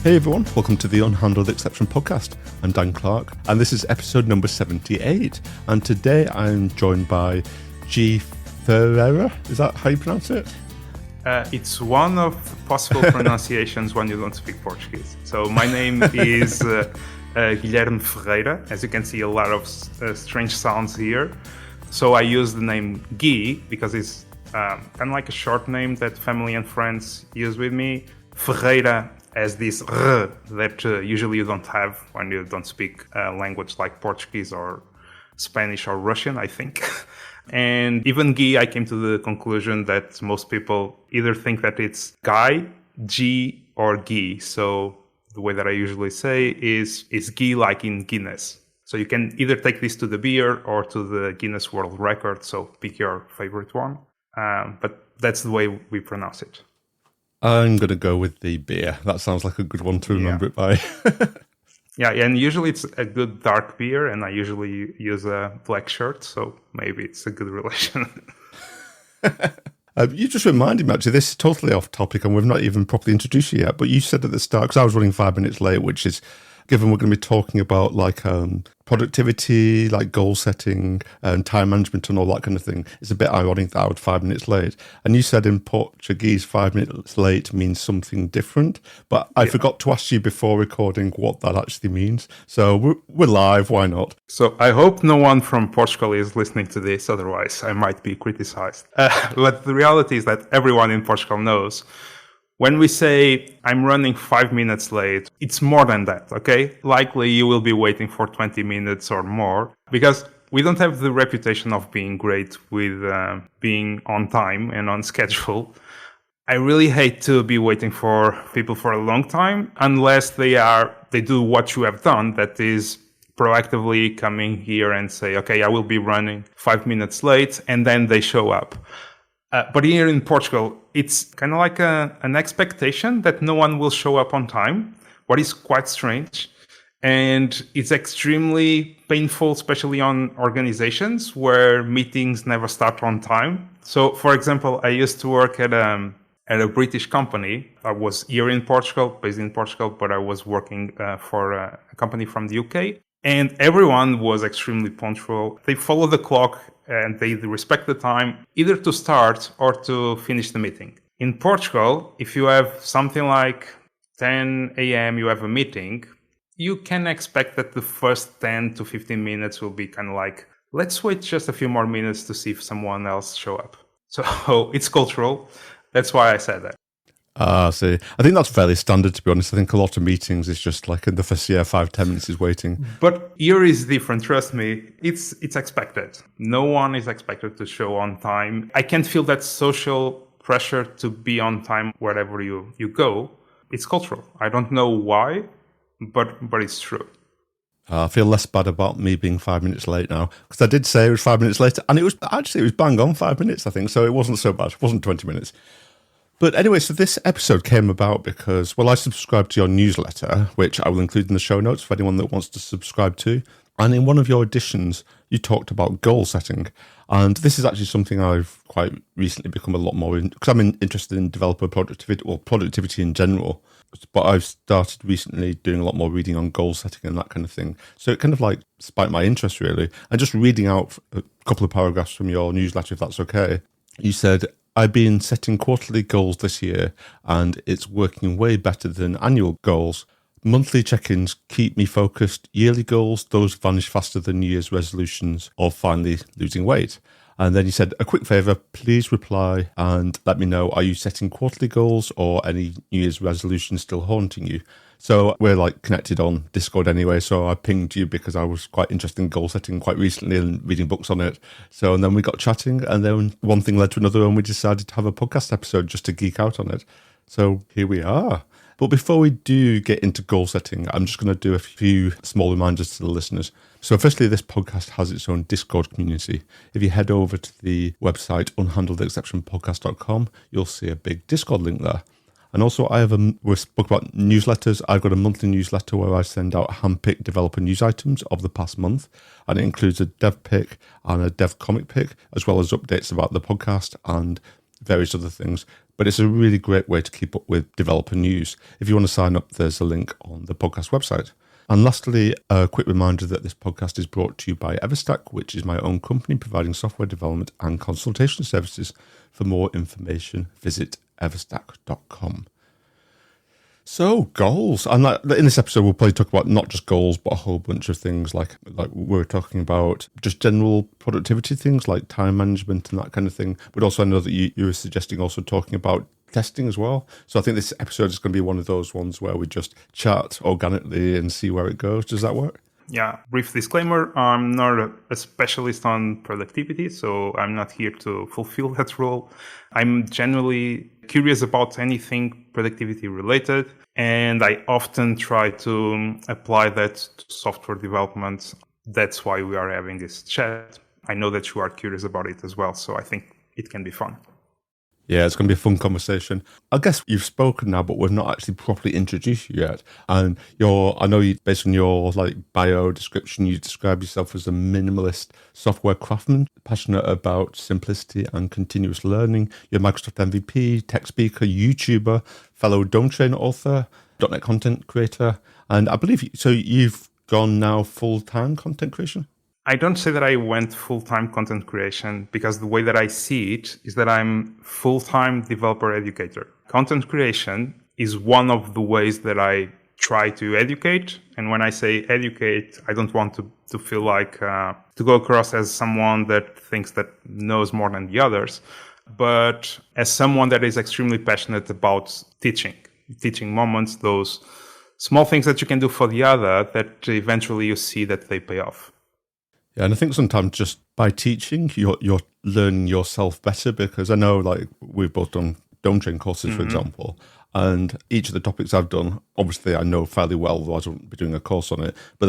Hey everyone, welcome to the Unhandled Exception podcast. I'm Dan Clark, and this is episode number 78. And today I'm joined by Gui Ferreira. Is that how you pronounce it? It's one of possible pronunciations when you don't speak Portuguese. So my name is Guilherme Ferreira. As you can see, a lot of strange sounds here. So I use the name Gui because it's kind of like a short name that family and friends use with me. Ferreira as this R that usually you don't have when you don't speak a language like Portuguese or Spanish or Russian, I think. And even Gui, I came to the conclusion that most people either think that it's Guy, G, or Gui. So the way that I usually say is Gui like in Guinness. So you can either take this to the beer or to the Guinness World Record. So pick your favorite one. But that's the way we pronounce it. I'm going to go with the beer. That sounds like a good one to remember it by. Yeah, and usually it's a good dark beer, and I usually use a black shirt, so maybe it's a good relation. You just reminded me, actually, this is totally off topic, and we've not even properly introduced you yet, but you said at the start, because I was running 5 minutes late, which is, given we're going to be talking about like productivity, like goal setting and time management and all that kind of thing, it's a bit ironic that I was 5 minutes late. And you said in Portuguese 5 minutes late means something different, but I forgot to ask you before recording what that actually means. So we're live, why not? So I hope no one from Portugal is listening to this, otherwise I might be criticized. But the reality is that everyone in Portugal knows when we say I'm running 5 minutes late, it's more than that, okay? Likely you will be waiting for 20 minutes or more because we don't have the reputation of being great with being on time and on schedule. I really hate to be waiting for people for a long time unless they do what you have done, that is proactively coming here and say, okay, I will be running 5 minutes late, and then they show up. But here in Portugal, it's kind of like an expectation that no one will show up on time, what is quite strange. And it's extremely painful, especially on organizations where meetings never start on time. So, for example, I used to work at a British company. I was here in Portugal, based in Portugal, but I was working for a company from the UK. And everyone was extremely punctual. They follow the clock and they respect the time, either to start or to finish the meeting. In Portugal, if you have something like 10 a.m., you have a meeting, you can expect that the first 10 to 15 minutes will be kind of like, let's wait just a few more minutes to see if someone else show up. So it's cultural. That's why I said that. See, I think that's fairly standard, to be honest. I think a lot of meetings is just like in the first 5-10 minutes is waiting. But here is different, trust me. It's expected. No one is expected to show on time. I can't feel that social pressure to be on time wherever you go. It's cultural. I don't know why, but it's true. I feel less bad about me being 5 minutes late now, because I did say it was 5 minutes later, and it was bang on 5 minutes, I think, so it wasn't so bad. It wasn't 20 minutes. But anyway, so this episode came about because, well, I subscribed to your newsletter, which I will include in the show notes for anyone that wants to subscribe to. And in one of your editions, you talked about goal setting. And this is actually something I've quite recently become a lot more in, because I'm interested in developer productivity, or productivity in general. But I've started recently doing a lot more reading on goal setting and that kind of thing. So it kind of like spiked my interest, really. And just reading out a couple of paragraphs from your newsletter, if that's okay. You said, I've been setting quarterly goals this year, and it's working way better than annual goals. Monthly check-ins keep me focused. Yearly goals, those vanish faster than New Year's resolutions or finally losing weight. And then you said, a quick favour, please reply and let me know, are you setting quarterly goals or any New Year's resolutions still haunting you? So we're like connected on Discord anyway, so I pinged you because I was quite interested in goal setting quite recently and reading books on it. So and then we got chatting, and then one thing led to another, and we decided to have a podcast episode just to geek out on it. So here we are. But before we do get into goal setting, I'm just going to do a few small reminders to the listeners. So firstly, this podcast has its own Discord community. If you head over to the website unhandledexceptionpodcast.com, you'll see a big Discord link there. And also, we spoke about newsletters. I've got a monthly newsletter where I send out hand-picked developer news items of the past month, and it includes a dev pick and a dev comic pick, as well as updates about the podcast and various other things. but it's a really great way to keep up with developer news. If you want to sign up, there's a link on the podcast website. And lastly, a quick reminder that this podcast is brought to you by Everstack, which is my own company providing software development and consultation services. For more information, visit everstack.com. So, goals. And in this episode, we'll probably talk about not just goals, but a whole bunch of things like we're talking about just general productivity things like time management and that kind of thing. But also, I know that you were suggesting also talking about testing as well. So I think this episode is going to be one of those ones where we just chat organically and see where it goes. Does that work? Yeah, brief disclaimer, I'm not a specialist on productivity, so I'm not here to fulfill that role. I'm generally curious about anything productivity related, and I often try to apply that to software development. That's why we are having this chat. I know that you are curious about it as well, so I think it can be fun. Yeah, it's going to be a fun conversation. I guess you've spoken now, but we've not actually properly introduced you yet. And I know you, based on your bio description, you describe yourself as a minimalist software craftsman, passionate about simplicity and continuous learning. You're a Microsoft MVP, tech speaker, YouTuber, fellow Dome Train author, .NET content creator, and I believe you've gone now full-time content creation. I don't say that I went full-time content creation because the way that I see it is that I'm full-time developer educator. Content creation is one of the ways that I try to educate. And when I say educate, I don't want to feel like to go across as someone that thinks that knows more than the others, but as someone that is extremely passionate about teaching moments, those small things that you can do for the other that eventually you see that they pay off. Yeah, and I think sometimes just by teaching, you're learning yourself better, because I know we've both done Dome Train courses, for example, and each of the topics I've done, obviously I know fairly well, otherwise I wouldn't be doing a course on it, but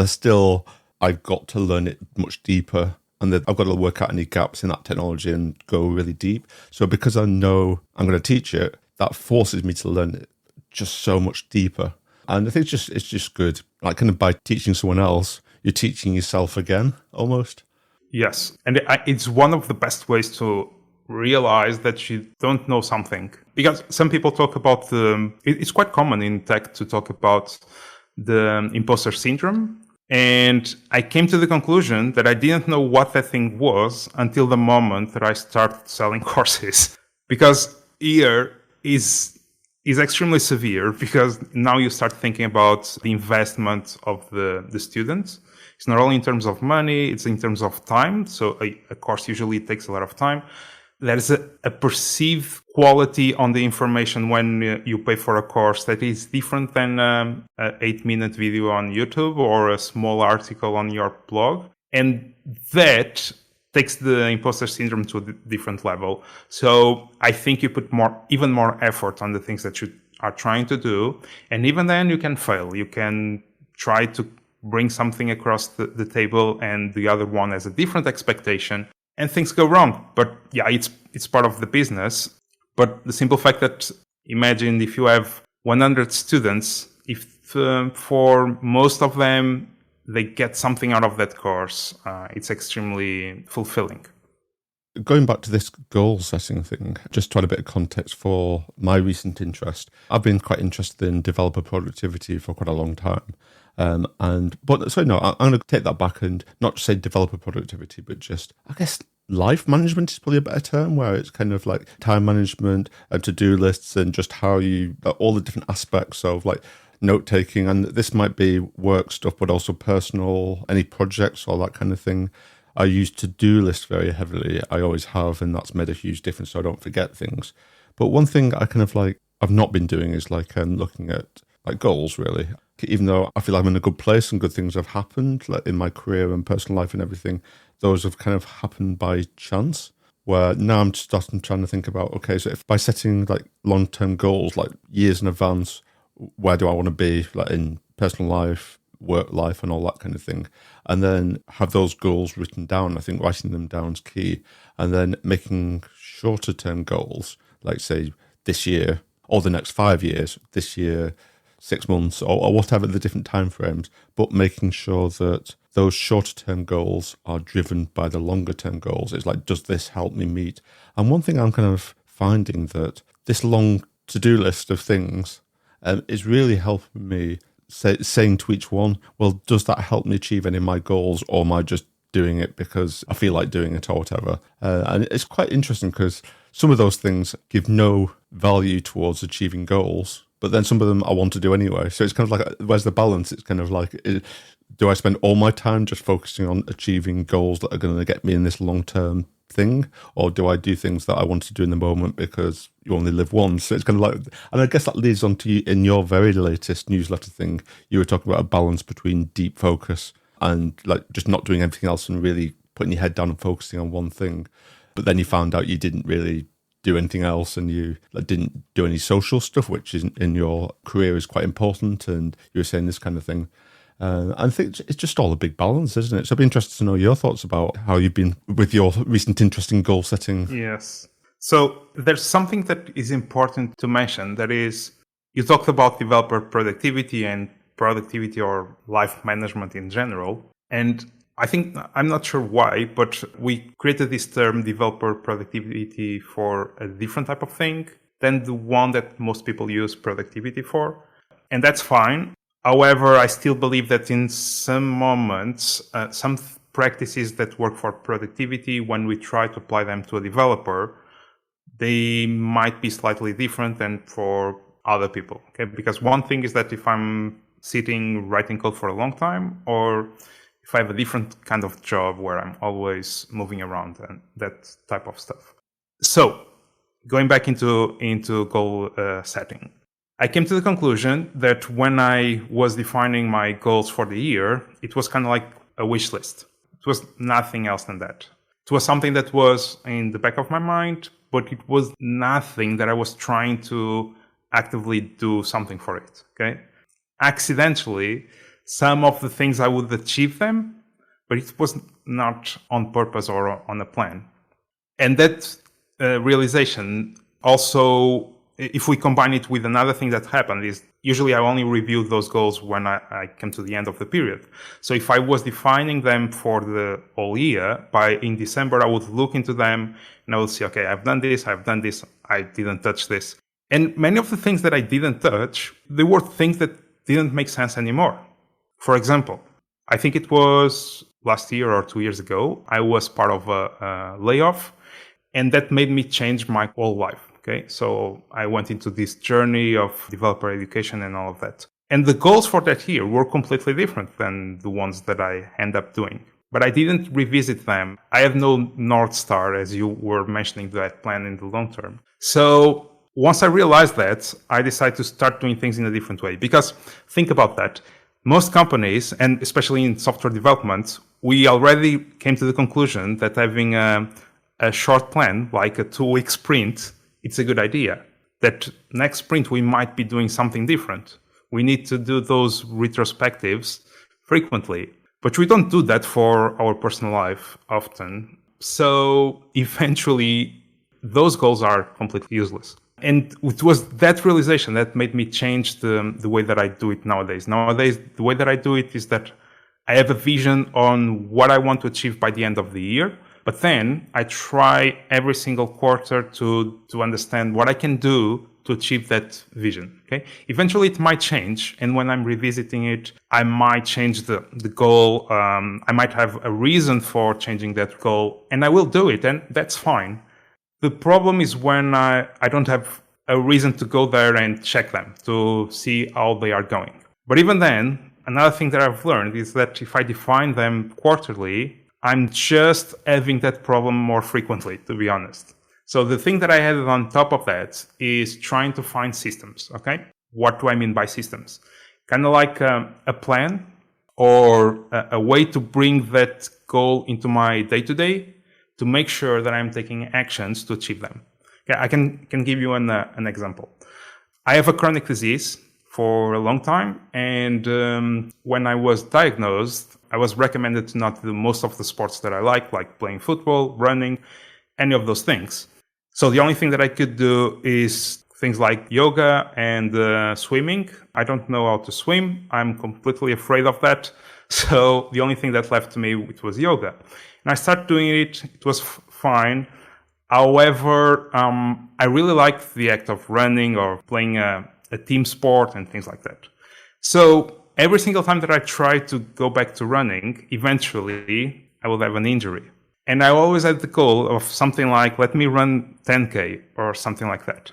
I've got to learn it much deeper, and I've got to work out any gaps in that technology and go really deep. So because I know I'm going to teach it, that forces me to learn it just so much deeper. And I think it's just good, kind of by teaching someone else, you're teaching yourself again, almost. Yes. And it's one of the best ways to realize that you don't know something. Because some people talk about it's quite common in tech to talk about the imposter syndrome. And I came to the conclusion that I didn't know what that thing was until the moment that I started selling courses. Because here is extremely severe, because now you start thinking about the investment of the students. It's not only in terms of money, it's in terms of time. So a course usually takes a lot of time. There's a perceived quality on the information when you pay for a course that is different than an 8-minute video on YouTube or a small article on your blog. And that takes the imposter syndrome to a different level. So I think you put even more effort on the things that you are trying to do. And even then you can fail. You can try to bring something across the table and the other one has a different expectation and things go wrong. But yeah, it's part of the business. But the simple fact that imagine if you have 100 students, if for most of them, they get something out of that course, it's extremely fulfilling. Going back to this goal setting thing, just to add a bit of context for my recent interest, I've been quite interested in developer productivity for quite a long time. I'm going to take that back and not just say developer productivity, but just, I guess, life management is probably a better term, where it's kind of like time management and to-do lists and just how all the different aspects of note-taking, and this might be work stuff, but also personal, any projects or that kind of thing. I use to-do lists very heavily. I always have, and that's made a huge difference so I don't forget things. But one thing I kind of I've not been doing is looking at goals, really. Even though I feel I'm in a good place and good things have happened in my career and personal life and everything, those have kind of happened by chance. Where now I'm starting trying to think about, okay, so if by setting long-term goals, years in advance, where do I want to be in personal life, work life, and all that kind of thing, and then have those goals written down. I think writing them down is key, and then making shorter term goals, say this year or the next 5 years, this year, 6 months, or whatever the different timeframes, but making sure that those shorter term goals are driven by the longer term goals. It's does this help me meet? And one thing I'm kind of finding that this long to-do list of things is really helping me saying to each one, well, does that help me achieve any of my goals, or am I just doing it because I feel like doing it or whatever? And it's quite interesting because some of those things give no value towards achieving goals, but then some of them I want to do anyway. So it's kind of like, where's the balance? It's kind of like, do I spend all my time just focusing on achieving goals that are going to get me in this long-term thing, or do I do things that I want to do in the moment because you only live once? So it's kind of like, and I guess that leads on to you in your very latest newsletter thing. You were talking about a balance between deep focus and like just not doing everything else and really putting your head down and focusing on one thing. But then you found out you didn't really do anything else, and you didn't do any social stuff, which is in your career is quite important. And you were saying this kind of thing. I think it's just all a big balance, isn't it? So I'd be interested to know your thoughts about how you've been with your recent interest in goal setting. Yes. So there's something that is important to mention. That is, you talked about developer productivity and productivity or life management in general. And I think, I'm not sure why, but we created this term developer productivity for a different type of thing than the one that most people use productivity for. And that's fine. However, I still believe that in some moments, some practices that work for productivity, when we try to apply them to a developer, they might be slightly different than for other people. Okay, because one thing is that if I'm sitting writing code for a long time, or if I have a different kind of job where I'm always moving around and that type of stuff. So, going back into goal setting. I came to the conclusion that when I was defining my goals for the year, it was kind of like a wish list. It was nothing else than that. It was something that was in the back of my mind, but it was nothing that I was trying to actively do something for it. Okay. Accidentally, some of the things I would achieve them, but it was not on purpose or on a plan. And that realization also, if we combine it with another thing that happened, is usually I only review those goals when I come to the end of the period. So if I was defining them for the whole year, in December, I would look into them and I would say, okay, I've done this, I didn't touch this. And many of the things that I didn't touch, they were things that didn't make sense anymore. For example, I think it was last year or 2 years ago, I was part of a layoff, and that made me change my whole life. Okay, so I went into this journey of developer education and all of that. And the goals for that year were completely different than the ones that I end up doing. But I didn't revisit them. I have no North Star, as you were mentioning, that plan in the long term. So once I realized that, I decided to start doing things in a different way. Because think about that. Most companies, and especially in software development, we already came to the conclusion that having a short plan, like a 2-week sprint, it's a good idea. That next sprint, we might be doing something different. We need to do those retrospectives frequently. But we don't do that for our personal life often. So eventually, those goals are completely useless. And it was that realization that made me change the way that I do it nowadays. Nowadays, the way that I do it is that I have a vision on what I want to achieve by the end of the year. But then I try every single quarter to understand what I can do to achieve that vision. Okay. Eventually it might change. And when I'm revisiting it, I might change the goal. I might have a reason for changing that goal, and I will do it. And that's fine. The problem is when I don't have a reason to go there and check them to see how they are going. But even then, another thing that I've learned is that if I define them quarterly, I'm just having that problem more frequently, to be honest. So the thing that I added on top of that is trying to find systems, okay? What do I mean by systems? Kind of like a plan or a way to bring that goal into my day-to-day to make sure that I'm taking actions to achieve them. Okay, I can give you an example. I have a chronic disease for a long time, and when I was diagnosed, I was recommended to not do most of the sports that I like playing football, running, any of those things. So the only thing that I could do is things like yoga and swimming. I don't know how to swim. I'm completely afraid of that. So the only thing that left to me, it was yoga. And I started doing it. It was fine. However, I really like the act of running or playing a team sport and things like that. So every single time that I try to go back to running, eventually I will have an injury. And I always had the goal of something like, let me run 10K or something like that.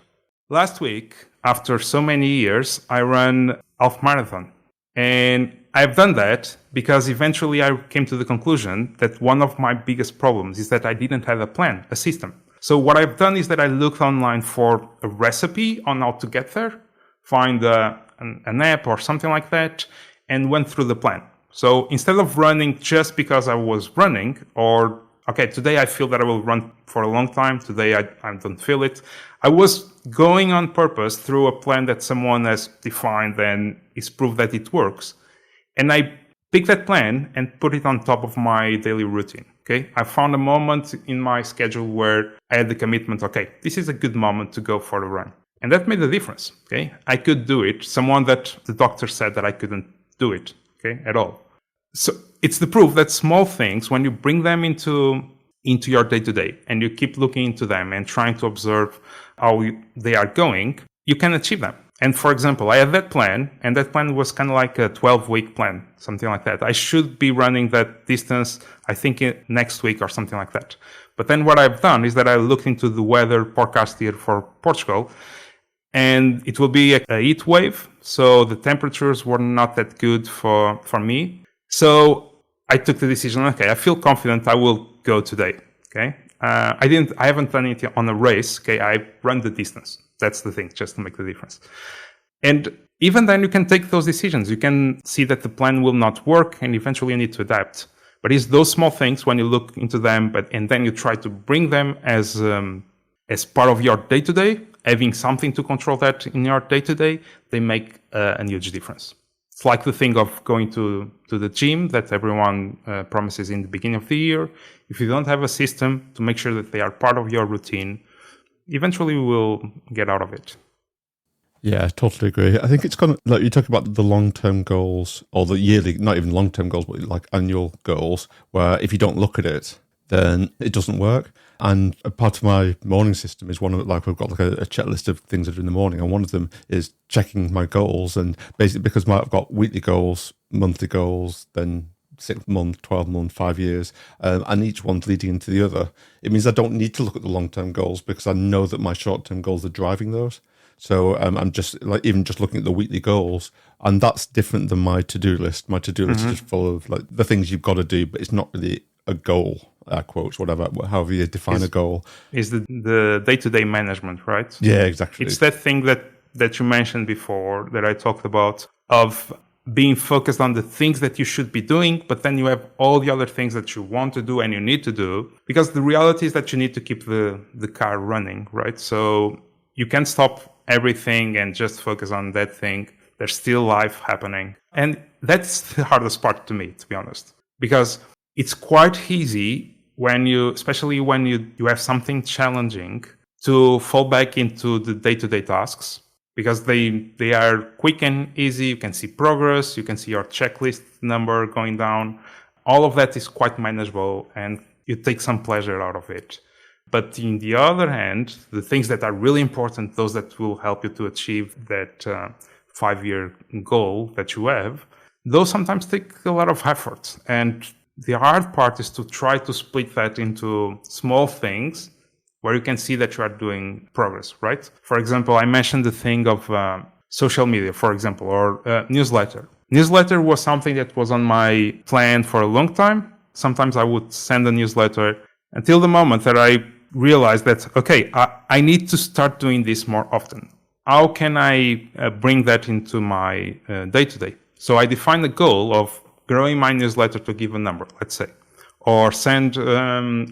Last week, after so many years, I ran half marathon. And I've done that because eventually I came to the conclusion that one of my biggest problems is that I didn't have a plan, a system. So what I've done is that I looked online for a recipe on how to get there, find an app or something like that, and went through the plan. So instead of running just because I was running, or, okay, today I feel that I will run for a long time, today I don't feel it, I was going on purpose through a plan that someone has defined and is proof that it works. And I picked that plan and put it on top of my daily routine. Okay, I found a moment in my schedule where I had the commitment, okay, this is a good moment to go for a run. And that made a difference. Okay, I could do it. Someone that the doctor said that I couldn't do it, okay, at all. So it's the proof that small things, when you bring them into your day-to-day and you keep looking into them and trying to observe how they are going, you can achieve them. And for example, I had that plan, and that plan was kind of like a 12-week plan, something like that. I should be running that distance, I think, next week or something like that. But then what I've done is that I looked into the weather forecast here for Portugal, and it will be a heat wave. So the temperatures were not that good for me. So I took the decision, okay, I feel confident I will go today. Okay. I haven't done it on a race. Okay. I run the distance. That's the thing, just to make the difference. And even then you can take those decisions. You can see that the plan will not work and eventually you need to adapt. But it's those small things when you look into them, and then you try to bring them as part of your day-to-day, having something to control that in your day-to-day, they make a huge difference. It's like the thing of going to the gym that everyone promises in the beginning of the year. If you don't have a system to make sure that they are part of your routine, eventually we will get out of it. Yeah, I totally agree. I think it's kind of like you talk about the long-term goals, or the yearly, not even long-term goals, but like annual goals, where if you don't look at it, then it doesn't work. And a part of my morning system is one of, like, we've got like a checklist of things I do in the morning, and one of them is checking my goals. And basically, because I've got weekly goals, monthly goals, then 6 month, 12 month, 5 years, and each one's leading into the other. It means I don't need to look at the long-term goals because I know that my short-term goals are driving those. So I'm just like, even just looking at the weekly goals, and that's different than my to-do list. My to-do list is just full of like the things you've got to do, but it's not really a goal, quotes, whatever, however you define a goal. Is the day-to-day management, right? Yeah, exactly. It's that thing that you mentioned before that I talked about, of being focused on the things that you should be doing, but then you have all the other things that you want to do and you need to do, because the reality is that you need to keep the car running, right? So you can't stop everything and just focus on that thing. There's still life happening. And that's the hardest part to me, to be honest, because it's quite easy especially when you have something challenging, to fall back into the day-to-day tasks, because they are quick and easy. You can see progress. You can see your checklist number going down. All of that is quite manageable, and you take some pleasure out of it. But on the other hand, the things that are really important, those that will help you to achieve that 5-year goal that you have, those sometimes take a lot of effort. And the hard part is to try to split that into small things where you can see that you are doing progress, right? For example, I mentioned the thing of social media, for example, or newsletter. Newsletter was something that was on my plan for a long time. Sometimes I would send a newsletter until the moment that I realized that, okay, I need to start doing this more often. How can I bring that into my day-to-day? So I defined a goal of growing my newsletter to give a number, let's say, or send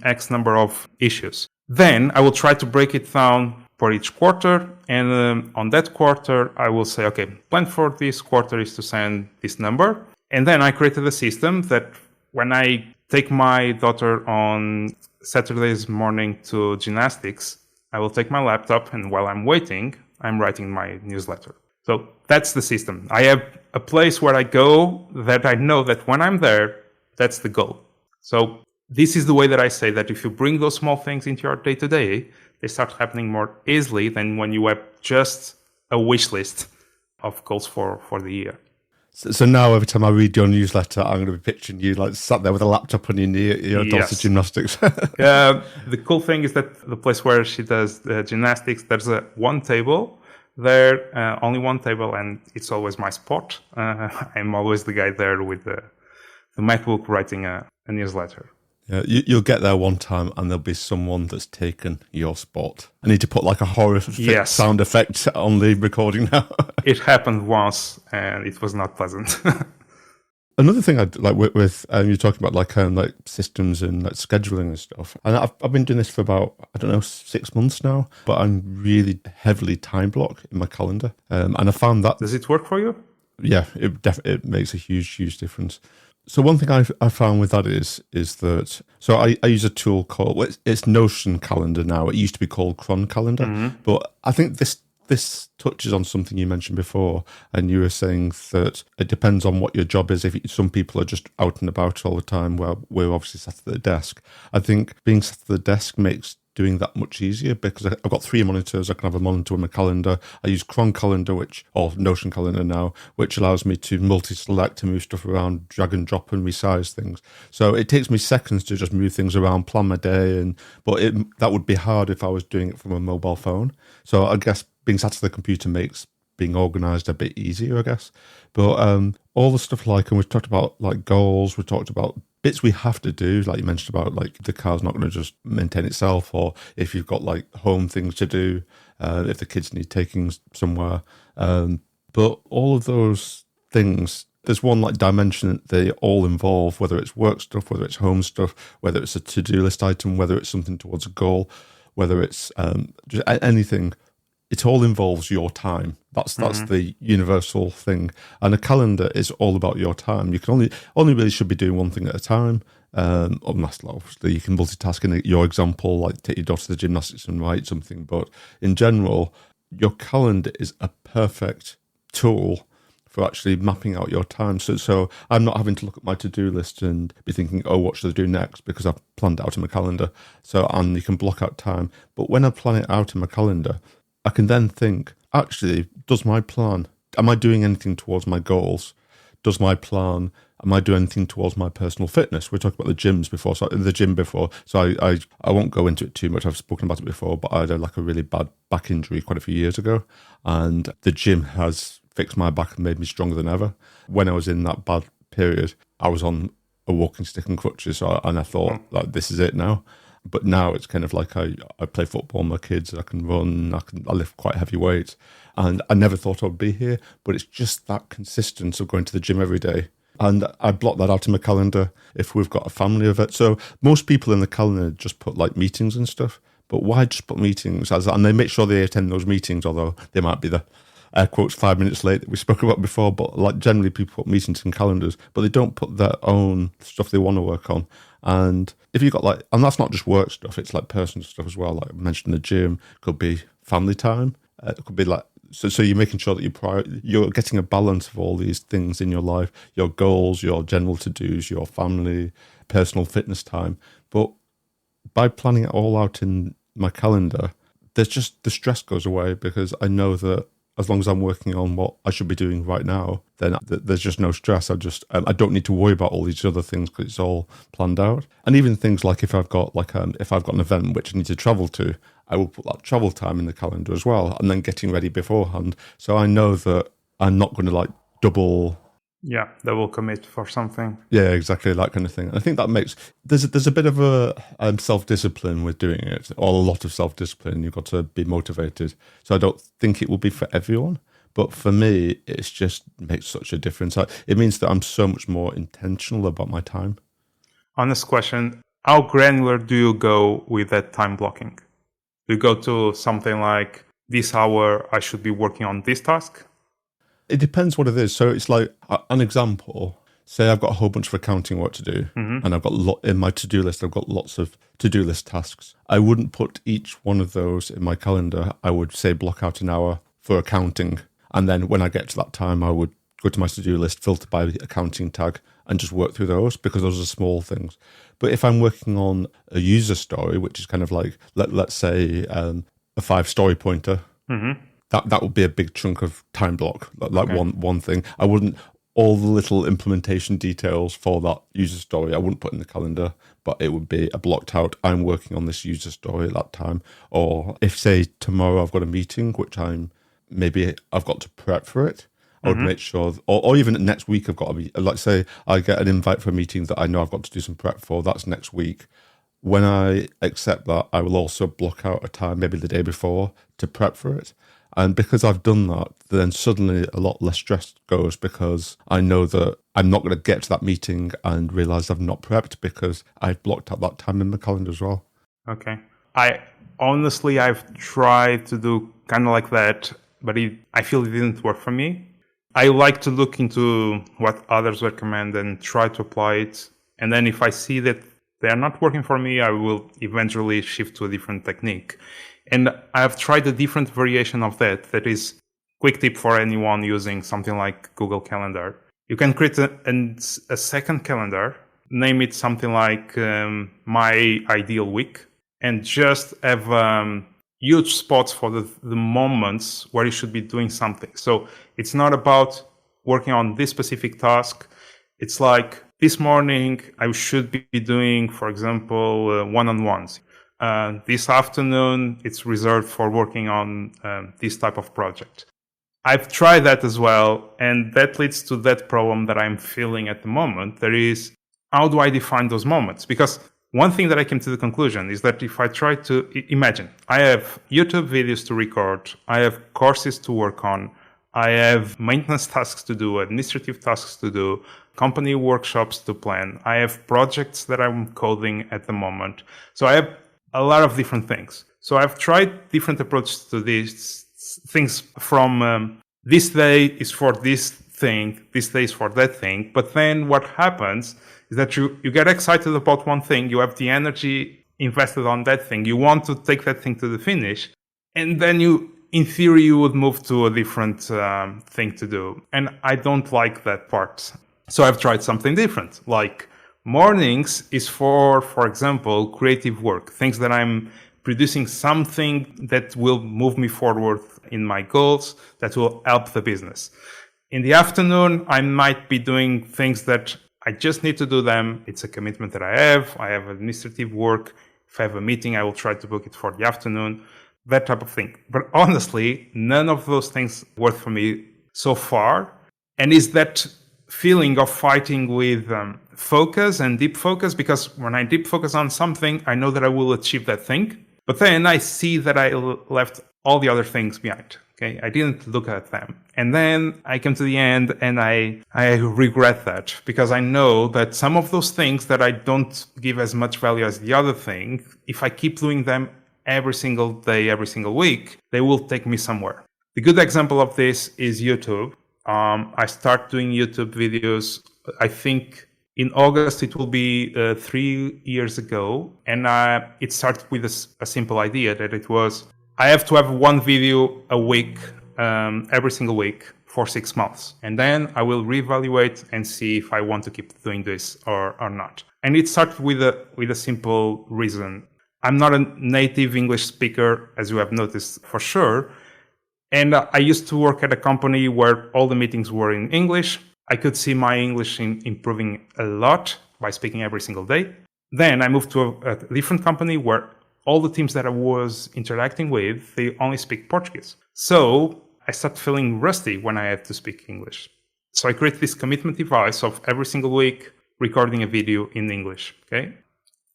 X number of issues. Then I will try to break it down for each quarter. And on that quarter, I will say, okay, plan for this quarter is to send this number. And then I created a system that when I take my daughter on Saturdays morning to gymnastics, I will take my laptop, and while I'm waiting, I'm writing my newsletter. So that's the system. I have a place where I go that I know that when I'm there, that's the goal. So this is the way that I say that if you bring those small things into your day-to-day, they start happening more easily than when you have just a wish list of goals for the year. So now every time I read your newsletter, I'm going to be picturing you like sat there with a laptop on your knee, does the gymnastics. The cool thing is that the place where she does the gymnastics, there's one table there, only one table, and it's always my spot. I'm always the guy there with the MacBook writing a newsletter. Yeah, you'll get there one time and there'll be someone that's taken your spot. I need to put like a horrific sound effect on the recording now. It happened once and it was not pleasant. Another thing I'd like with you're talking about like systems and like scheduling and stuff. And I've been doing this for about, 6 months now, but I'm really heavily time blocked in my calendar. And I found that... Does it work for you? Yeah, it makes a huge difference. So one thing I found with that is that, so I use a tool called, it's Notion Calendar now. It used to be called Cron Calendar, but I think this touches on something you mentioned before, and you were saying that it depends on what your job is. If some people are just out and about all the time, well, we're obviously sat at the desk. I think being sat at the desk makes doing that much easier because I've got 3 monitors. I can have a monitor in my calendar. I use Cron Calendar, or Notion Calendar now, which allows me to multi-select and move stuff around, drag and drop and resize things. So it takes me seconds to just move things around, plan my day, but that would be hard if I was doing it from a mobile phone. So I guess being sat at the computer makes being organized a bit easier, I guess. But all the stuff and we've talked about like goals, we talked about bits we have to do, like you mentioned about like the car's not going to just maintain itself, or if you've got like home things to do, if the kids need taking somewhere. But all of those things, there's one like dimension that they all involve, whether it's work stuff, whether it's home stuff, whether it's a to-do list item, whether it's something towards a goal, whether it's just anything. It all involves your time. That's the universal thing. And a calendar is all about your time. You can only really should be doing one thing at a time. Unless obviously you can multitask in your example, like take your daughter to the gymnastics and write something. But in general, your calendar is a perfect tool for actually mapping out your time. So I'm not having to look at my to-do list and be thinking, oh, what should I do next? Because I've planned it out in my calendar. And you can block out time. But when I plan it out in my calendar, I can then think, actually, am I doing anything towards my goals? Am I doing anything towards my personal fitness? We talked about the gym before, so I won't go into it too much. I've spoken about it before, but I had a really bad back injury quite a few years ago, and the gym has fixed my back and made me stronger than ever. When I was in that bad period, I was on a walking stick and crutches, and I thought, like, this is it now. But now it's kind of like I play football with my kids, I can run, I lift quite heavy weights. And I never thought I would be here, but it's just that consistency of going to the gym every day. And I block that out in my calendar if we've got a family of it. So most people in the calendar just put like meetings and stuff, but why just put meetings? And they make sure they attend those meetings, although they might be the air quotes 5 minutes late that we spoke about before, but like generally people put meetings in calendars, but they don't put their own stuff they want to work on. And if you've got and that's not just work stuff, it's like personal stuff as well. Like I mentioned, the gym could be family time. It could be so you're making sure that you're getting a balance of all these things in your life, your goals, your general to-dos, your family, personal fitness time. But by planning it all out in my calendar, there's just the stress goes away because I know that as long as I'm working on what I should be doing right now, then there's just no stress. I don't need to worry about all these other things because it's all planned out. And even things like if I've got an event which I need to travel to, I will put that travel time in the calendar as well, and then getting ready beforehand. So I know that I'm not going to double. Yeah, double commit for something. Yeah, exactly, that kind of thing. And I think that makes there's a bit of a self-discipline with doing it, or a lot of self-discipline. You've got to be motivated. So I don't think it will be for everyone, but for me, it's just makes such a difference. It means that I'm so much more intentional about my time. Honest question: how granular do you go with that time blocking? Do you go to something like this hour I should be working on this task? It depends what it is. So it's like an example. Say I've got a whole bunch of accounting work to do, and I've got in my to-do list. I've got lots of to-do list tasks. I wouldn't put each one of those in my calendar. I would say block out an hour for accounting, and then when I get to that time, I would go to my to-do list, filter by accounting tag, and just work through those because those are small things. But if I'm working on a user story, which is kind of like, let's say a 5-story pointer, that would be a big chunk of time block, like one thing. I wouldn't, all the little implementation details for that user story, I wouldn't put in the calendar, but it would be a blocked out, I'm working on this user story at that time. Or if, say, tomorrow I've got a meeting, which I've got to prep for it, I would make sure, or even next week I've got to be, like say I get an invite for a meeting that I know I've got to do some prep for, that's next week. When I accept that, I will also block out a time, maybe the day before, to prep for it. And because I've done that, then suddenly a lot less stress goes because I know that I'm not going to get to that meeting and realize I've not prepped because I've blocked out that time in my calendar as well. Okay. I've tried to do kind of like that, but I feel it didn't work for me. I like to look into what others recommend and try to apply it. And then if I see that they are not working for me, I will eventually shift to a different technique. And I've tried a different variation of that. That is, quick tip for anyone using something like Google Calendar. You can create a second calendar, name it something like My Ideal Week, and just have huge spots for the moments where you should be doing something. So it's not about working on this specific task. It's like this morning I should be doing, for example, one-on-ones. This afternoon it's reserved for working on this type of project. I've tried that as well, and that leads to that problem that I'm feeling at the moment. There is, how do I define those moments? Because one thing that I came to the conclusion is that if I try to imagine, I have YouTube videos to record, I have courses to work on, I have maintenance tasks to do, administrative tasks to do, company workshops to plan, I have projects that I'm coding at the moment. So I have a lot of different things. So I've tried different approaches to these things from this day is for this thing, this day is for that thing. But then what happens is that you get excited about one thing, you have the energy invested on that thing, you want to take that thing to the finish, and then in theory, you would move to a different thing to do. And I don't like that part. So I've tried something different, like mornings is for example, creative work, things that I'm producing something that will move me forward in my goals, that will help the business. In the afternoon, I might be doing things that I just need to do them. It's a commitment that I have administrative work. If I have a meeting, I will try to book it for the afternoon, that type of thing. But honestly, none of those things work for me so far. And is that feeling of fighting with focus and deep focus, because when I deep focus on something, I know that I will achieve that thing. But then I see that I left all the other things behind. Okay, I didn't look at them. And then I came to the end and I regret that, because I know that some of those things that I don't give as much value as the other thing, if I keep doing them every single day, every single week, they will take me somewhere. The good example of this is YouTube. I start doing YouTube videos, I think in August, it will be 3 years ago. And it started with a simple idea that it was, I have to have one video a week, every single week for 6 months. And then I will reevaluate and see if I want to keep doing this or not. And it started with a simple reason. I'm not a native English speaker, as you have noticed for sure. And I used to work at a company where all the meetings were in English. I could see my English improving a lot by speaking every single day. Then I moved to a different company where all the teams that I was interacting with, they only speak Portuguese. So I started feeling rusty when I had to speak English. So I created this commitment device of every single week recording a video in English, okay?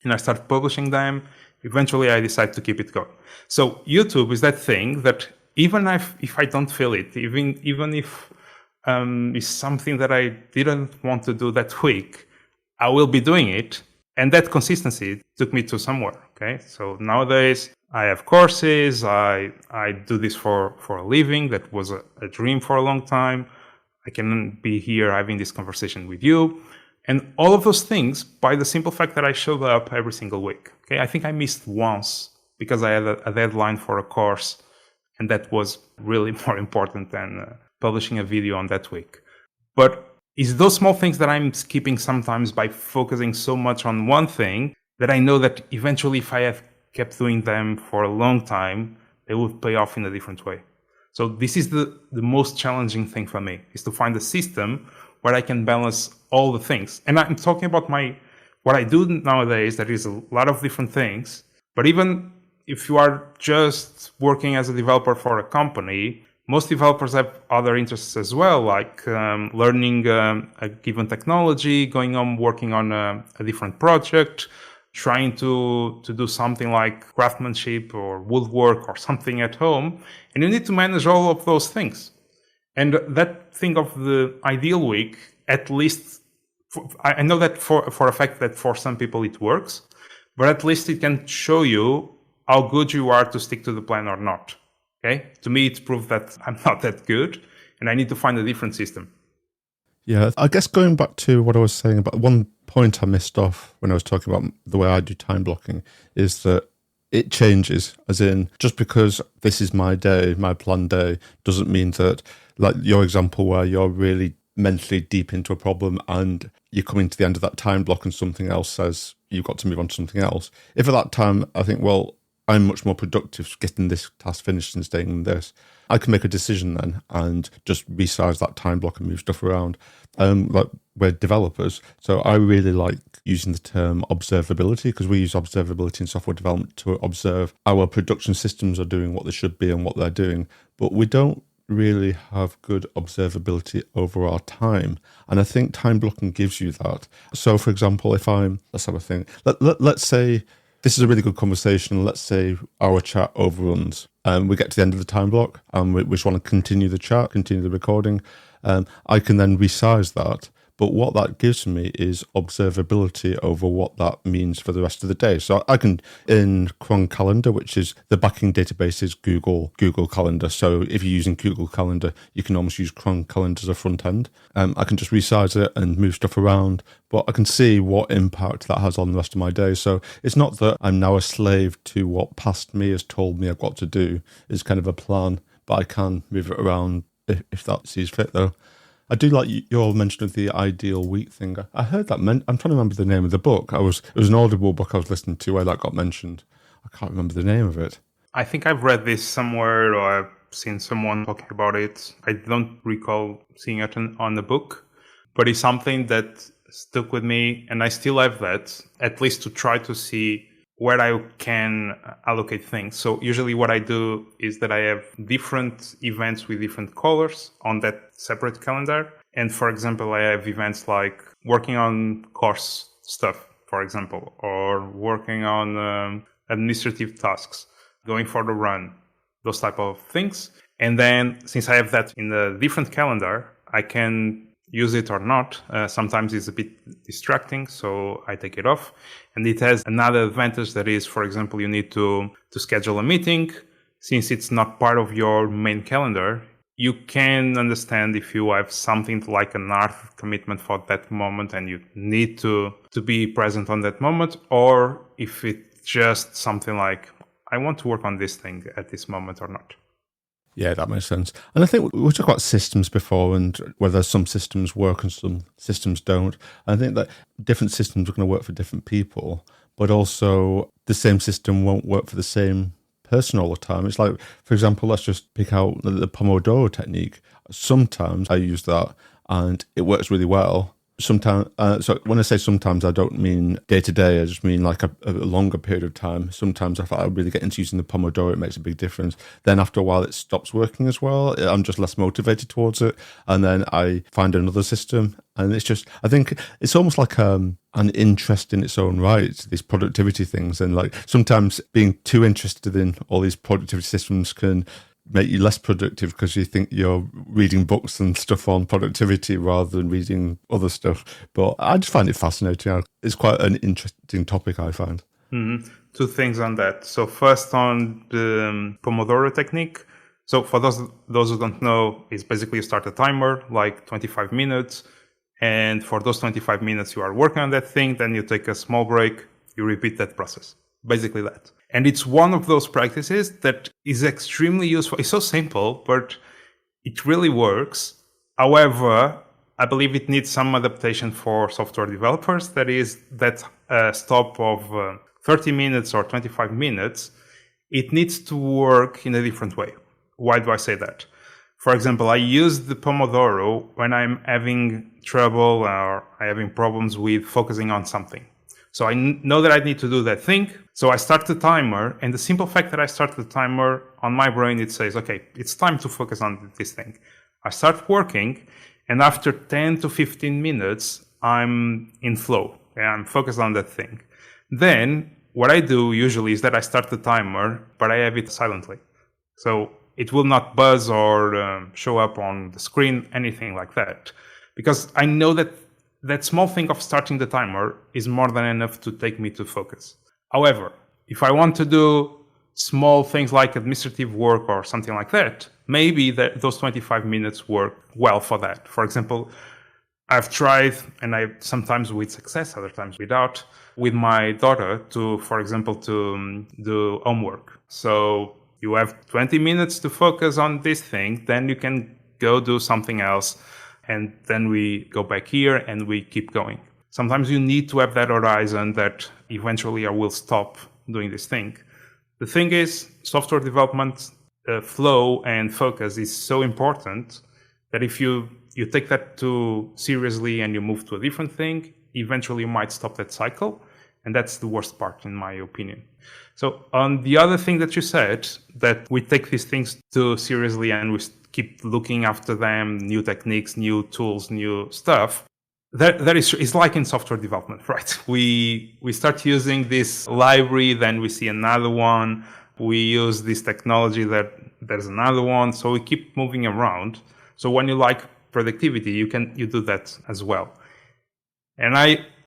And I started publishing them. Eventually, I decided to keep it going. So YouTube is that thing that even if I don't feel it, even if it's something that I didn't want to do that week, I will be doing it. And that consistency took me to somewhere, okay? So nowadays, I have courses. I do this for a living. That was a dream for a long time. I can be here having this conversation with you. And all of those things by the simple fact that I showed up every single week, okay? I think I missed once because I had a deadline for a course, and that was really more important than publishing a video on that week. But it's those small things that I'm skipping sometimes by focusing so much on one thing that I know that eventually if I have kept doing them for a long time, they will pay off in a different way. So this is the most challenging thing for me, is to find a system where I can balance all the things. And I'm talking about what I do nowadays. There is a lot of different things, but even if you are just working as a developer for a company, most developers have other interests as well, like learning a given technology, going on working on a different project, trying to do something like craftsmanship or woodwork or something at home. And you need to manage all of those things. And that thing of the ideal week, at least, I know that for a fact that for some people it works, but at least it can show you how good you are to stick to the plan or not. Okay? To me, it's proof that I'm not that good and I need to find a different system. Yeah, I guess going back to what I was saying about one point I missed off when I was talking about the way I do time blocking is that it changes, as in just because this is my day, my planned day, doesn't mean that, like your example where you're really mentally deep into a problem and you're coming to the end of that time block and something else says you've got to move on to something else. If at that time I think, well, I'm much more productive getting this task finished and staying in this, I can make a decision then and just resize that time block and move stuff around. Like we're developers, so I really like using the term observability, because we use observability in software development to observe our production systems are doing what they should be and what they're doing, but we don't really have good observability over our time. And I think time blocking gives you that. So for example, let's have a think. Let's say this is a really good conversation. Let's say our chat overruns and we get to the end of the time block and we just want to continue the chat, continue the recording. I can then resize that. But what that gives me is observability over what that means for the rest of the day. So I can, in Cron Calendar, which is the backing database is Google Calendar. So if you're using Google Calendar, you can almost use Cron Calendar as a front end. I can just resize it and move stuff around, but I can see what impact that has on the rest of my day. So it's not that I'm now a slave to what past me has told me I've got to do. It's kind of a plan, but I can move it around if that sees fit, though. I do like your mention of the ideal week thing. I heard that. I'm trying to remember the name of the book. It was an Audible book I was listening to where that got mentioned. I can't remember the name of it. I think I've read this somewhere or I've seen someone talking about it. I don't recall seeing it on the book, but it's something that stuck with me, and I still have that, at least to try to see where I can allocate things. So usually what I do is that I have different events with different colors on that separate calendar. And for example, I have events like working on course stuff, for example, or working on administrative tasks, going for the run, those type of things. And then since I have that in a different calendar, I can use it or not. Sometimes it's a bit distracting, so I take it off. And it has another advantage that is, for example, you need to schedule a meeting. Since it's not part of your main calendar, you can understand if you have something like an hard commitment for that moment and you need to be present on that moment, or if it's just something like, I want to work on this thing at this moment or not. Yeah, that makes sense. And I think we talked about systems before and whether some systems work and some systems don't. I think that different systems are going to work for different people, but also the same system won't work for the same person all the time. It's like, for example, let's just pick out the Pomodoro technique. Sometimes I use that and it works really well. Sometimes, so when I say sometimes, I don't mean day to day. I just mean like a longer period of time. Sometimes if I really get into using the Pomodoro, it makes a big difference. Then after a while, it stops working as well. I'm just less motivated towards it. And then I find another system. And it's just, I think it's almost like an interest in its own right, these productivity things. And like sometimes being too interested in all these productivity systems can make you less productive because you think you're reading books and stuff on productivity rather than reading other stuff. But I just find it fascinating. It's quite an interesting topic, I find. Mm-hmm. Two things on that. So first on the Pomodoro technique. So for those who don't know, it's basically you start a timer, like 25 minutes. And for those 25 minutes, you are working on that thing. Then you take a small break. You repeat that process. Basically that. And it's one of those practices that is extremely useful. It's so simple, but it really works. However, I believe it needs some adaptation for software developers. That is, that stop of 30 minutes or 25 minutes, it needs to work in a different way. Why do I say that? For example, I use the Pomodoro when I'm having trouble or I'm having problems with focusing on something. So I know that I need to do that thing. So I start the timer, and the simple fact that I start the timer on my brain, it says, okay, it's time to focus on this thing. I start working, and after 10 to 15 minutes, I'm in flow. I'm focused on that thing. Then what I do usually is that I start the timer, but I have it silently. So it will not buzz or show up on the screen, anything like that. Because I know that that small thing of starting the timer is more than enough to take me to focus. However, if I want to do small things like administrative work or something like that, maybe those 25 minutes work well for that. For example, I've tried, and I sometimes with success, other times without, with my daughter to, for example, to do homework. So you have 20 minutes to focus on this thing, then you can go do something else, and then we go back here and we keep going. Sometimes you need to have that horizon that eventually I will stop doing this thing. The thing is, software development flow and focus is so important that if you take that too seriously and you move to a different thing, eventually you might stop that cycle. And that's the worst part, in my opinion. So on the other thing that you said, that we take these things too seriously and we keep looking after them, new techniques, new tools, new stuff. That is like in software development, right? We start using this library, then we see another one. We use this technology, that there's another one. So we keep moving around. So when you like productivity, you do that as well. And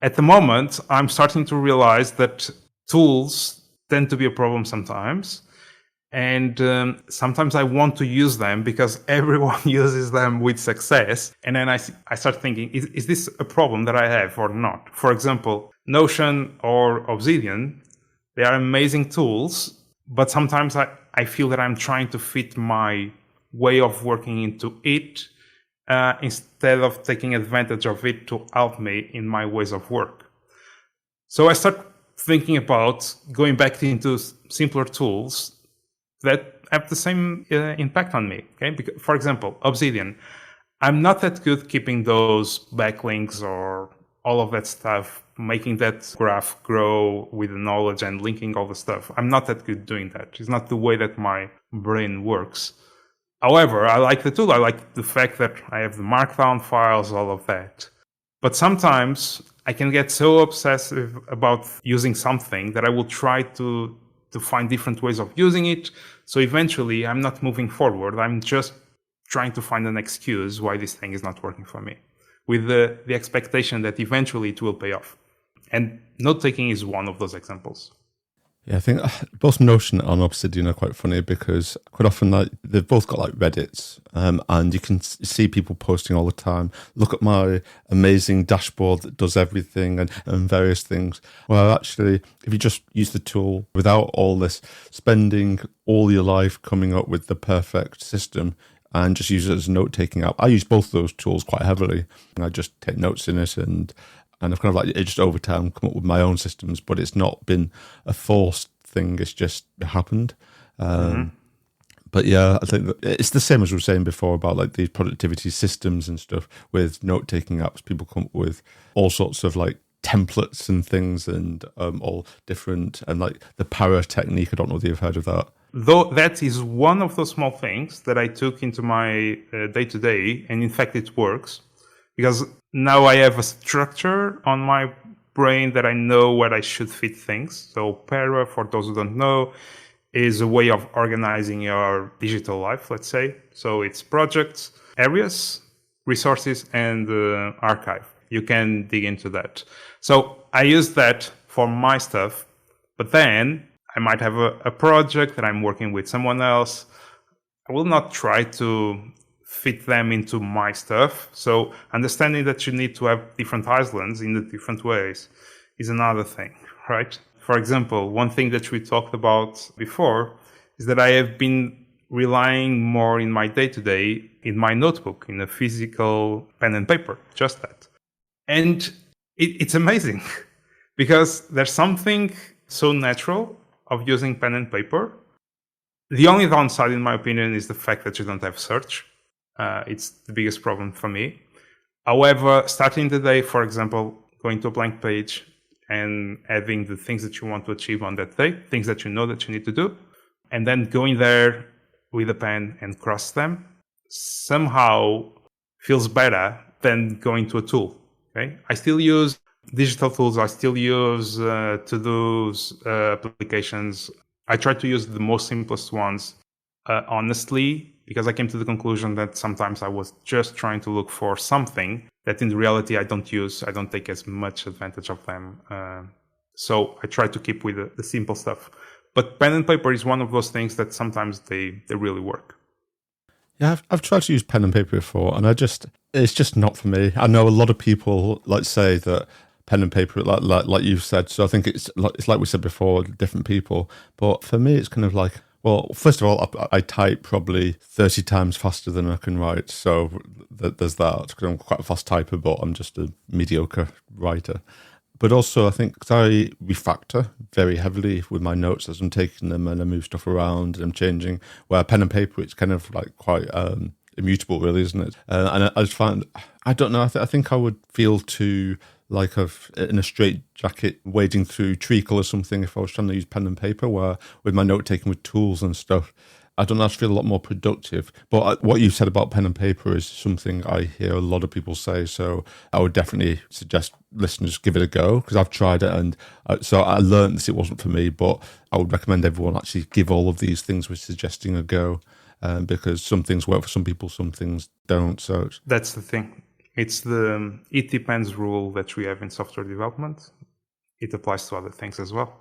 at the moment, I'm starting to realize that tools tend to be a problem sometimes. And sometimes I want to use them because everyone uses them with success. And then I start thinking, is this a problem that I have or not? For example, Notion or Obsidian, they are amazing tools, but sometimes I feel that I'm trying to fit my way of working into it instead of taking advantage of it to help me in my ways of work. So I start thinking about going back into simpler tools that have the same impact on me. Okay, because, for example, Obsidian. I'm not that good keeping those backlinks or all of that stuff, making that graph grow with the knowledge and linking all the stuff. I'm not that good doing that. It's not the way that my brain works. However, I like the tool. I like the fact that I have the markdown files, all of that. But sometimes I can get so obsessive about using something that I will try to find different ways of using it. So eventually I'm not moving forward. I'm just trying to find an excuse why this thing is not working for me, with the expectation that eventually it will pay off. And note-taking is one of those examples. Yeah, I think both Notion and Obsidian are quite funny because quite often they've both got like Reddits, and you can see people posting all the time. Look at my amazing dashboard that does everything and various things. Well, actually, if you just use the tool without all this spending all your life coming up with the perfect system and just use it as a note-taking app. I use both of those tools quite heavily. I just take notes in it and I've kind of like just over time come up with my own systems, but it's not been a forced thing. It's just happened. But yeah, I think it's the same as we were saying before about like these productivity systems and stuff with note-taking apps. People come up with all sorts of like templates and things and all different, and like the para technique. I don't know if you've heard of that. Though that is one of those small things that I took into my day-to-day, and in fact it works. Because now I have a structure on my brain that I know where I should fit things. So para, for those who don't know, is a way of organizing your digital life, let's say. So it's projects, areas, resources, and archive. You can dig into that. So I use that for my stuff, but then I might have a project that I'm working with someone else. I will not try to fit them into my stuff. So understanding that you need to have different islands in the different ways is another thing, right? For example, one thing that we talked about before is that I have been relying more in my day-to-day in my notebook, in a physical pen and paper, just that. And it's amazing because there's something so natural of using pen and paper. The only downside, in my opinion, is the fact that you don't have search. It's the biggest problem for me. However, starting the day, for example, going to a blank page and having the things that you want to achieve on that day, things that you know that you need to do, and then going there with a pen and cross them, somehow feels better than going to a tool. Okay, I still use digital tools. I still use to-dos applications. I try to use the most simplest ones, honestly, because I came to the conclusion that sometimes I was just trying to look for something that in reality I don't use. I don't take as much advantage of them. So I try to keep with the simple stuff. But pen and paper is one of those things that sometimes they really work. Yeah, I've tried to use pen and paper before, and it's just not for me. I know a lot of people like say that pen and paper, like you've said. So I think it's like we said before, different people. But for me, it's kind of like, well, first of all, I type probably 30 times faster than I can write. So there's that. Because I'm quite a fast typer, but I'm just a mediocre writer. But also, I think 'cause I refactor very heavily with my notes as I'm taking them and I move stuff around and I'm changing. Where pen and paper, it's kind of like quite immutable, really, isn't it? And I just find, I don't know, I think I would feel too like in a straight jacket wading through treacle or something if I was trying to use pen and paper, where with my note taking with tools and stuff, I don't know, I feel a lot more productive. But what you said about pen and paper is something I hear a lot of people say. So I would definitely suggest listeners give it a go, because I've tried it. And so I learned this, it wasn't for me, but I would recommend everyone actually give all of these things we're suggesting a go, because some things work for some people, some things don't. So that's the thing. It's the it depends rule that we have in software development. It applies to other things as well.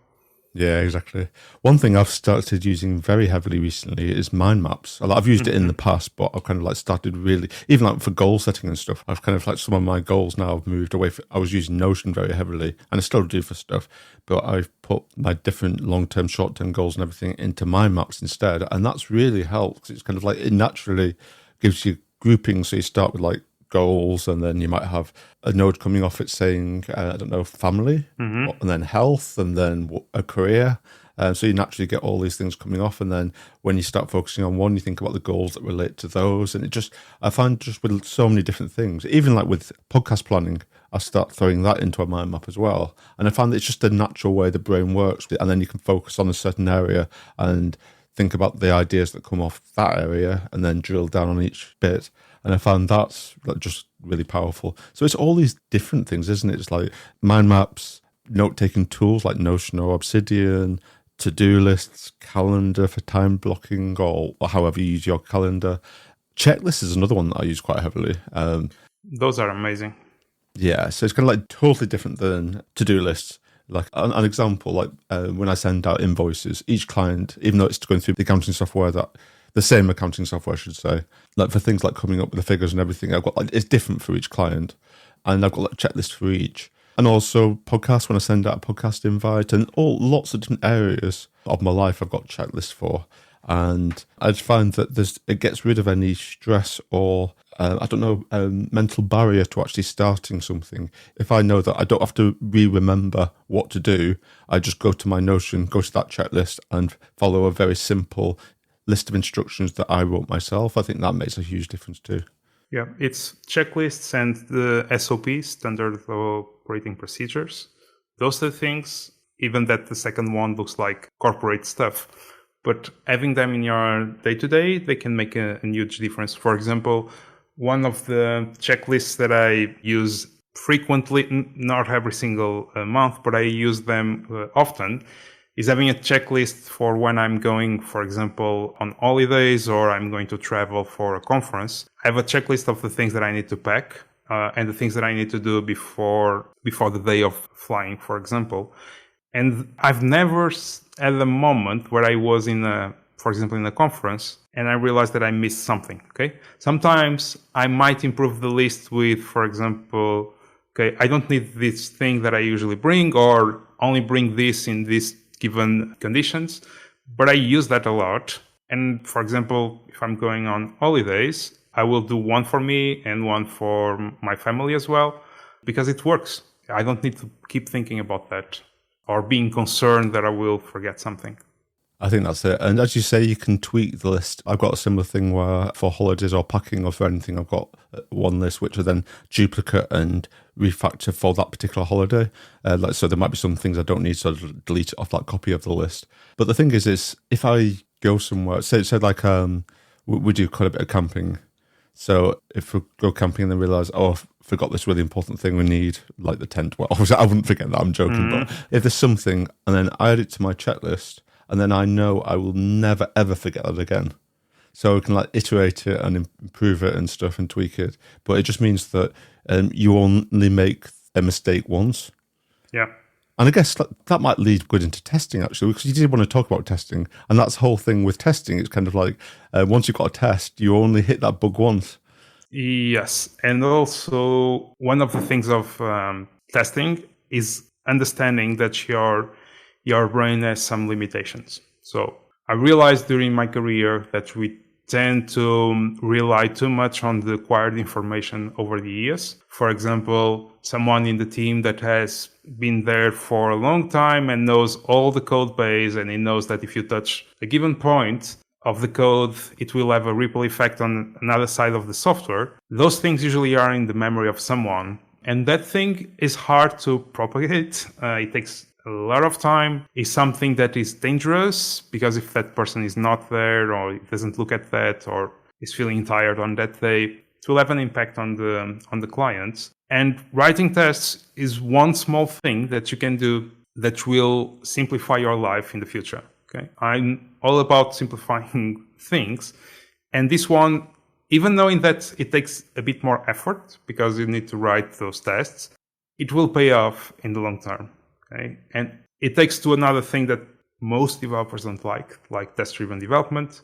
Yeah, exactly. One thing I've started using very heavily recently is mind maps. I've used it in the past, but I've kind of like started really, even like for goal setting and stuff, I've kind of like some of my goals now have moved away. I was using Notion very heavily, and I still do for stuff, but I've put my different long-term, short-term goals and everything into mind maps instead. And that's really helped. It's kind of like, it naturally gives you groupings. So you start with like goals, and then you might have a node coming off it saying, I don't know, family, and then health, and then a career. So you naturally get all these things coming off. And then when you start focusing on one, you think about the goals that relate to those. And I find just with so many different things, even like with podcast planning, I start throwing that into a mind map as well. And I find that it's just a natural way the brain works. And then you can focus on a certain area and think about the ideas that come off that area and then drill down on each bit. And I found that's just really powerful. So it's all these different things, isn't it? It's like mind maps, note-taking tools like Notion or Obsidian, to-do lists, calendar for time blocking, or however you use your calendar. Checklists is another one that I use quite heavily. Those are amazing. Yeah, so it's kind of like totally different than to-do lists. Like an example, like when I send out invoices, each client, even though it's going through the accounting software the same accounting software, I should say, like for things like coming up with the figures and everything, I've got like, it's different for each client, and I've got like checklists for each. And also podcasts, when I send out a podcast invite, and lots of different areas of my life I've got checklists for. And I just find that it gets rid of any stress or mental barrier to actually starting something. If I know that I don't have to remember what to do, I just go to my Notion, go to that checklist, and follow a very simple list of instructions that I wrote myself. I think that makes a huge difference too. Yeah, it's checklists and the SOPs, standard operating procedures. Those are things, even that the second one looks like corporate stuff. But having them in your day-to-day, they can make a huge difference. For example, one of the checklists that I use frequently, not every single month, but I use them often, is having a checklist for when I'm going, for example, on holidays or I'm going to travel for a conference. I have a checklist of the things that I need to pack and the things that I need to do before the day of flying, for example. And I've never had a moment where I was for example, in a conference and I realized that I missed something, okay? Sometimes I might improve the list with, for example, okay, I don't need this thing that I usually bring, or only bring this in these given conditions, but I use that a lot. And for example, if I'm going on holidays, I will do one for me and one for my family as well, because it works. I don't need to keep thinking about that or being concerned that I will forget something. I think that's it. And as you say, you can tweak the list. I've got a similar thing where for holidays or packing or for anything, I've got one list which I then duplicate and refactor for that particular holiday. So there might be some things I don't need, so I'll delete it off that copy of the list. But the thing is if I go somewhere, say like we do quite a bit of camping. So if we go camping and then realise, I forgot this really important thing we need, like the tent. Well, obviously I wouldn't forget that, I'm joking. But if there's something, and then I add it to my checklist, and then I know I will never, ever forget that again. So I can like iterate it and improve it and stuff and tweak it. But it just means that you only make a mistake once. Yeah. And I guess that might lead good into testing, actually, because you did want to talk about testing. And that's the whole thing with testing. It's kind of like once you've got a test, you only hit that bug once. Yes. And also, one of the things of testing is understanding that your brain has some limitations. So I realized during my career that we tend to rely too much on the acquired information over the years. For example, someone in the team that has been there for a long time and knows all the code base, and he knows that if you touch a given point of the code, it will have a ripple effect on another side of the software. Those things usually are in the memory of someone. And that thing is hard to propagate. It takes a lot of time. Is something that is dangerous, because if that person is not there or doesn't look at that or is feeling tired on that day, it will have an impact on the clients. And writing tests is one small thing that you can do that will simplify your life in the future. Okay, I'm all about simplifying things, and this one, even knowing that it takes a bit more effort because you need to write those tests, it will pay off in the long term. Okay, and it takes to another thing that most developers don't like test-driven development.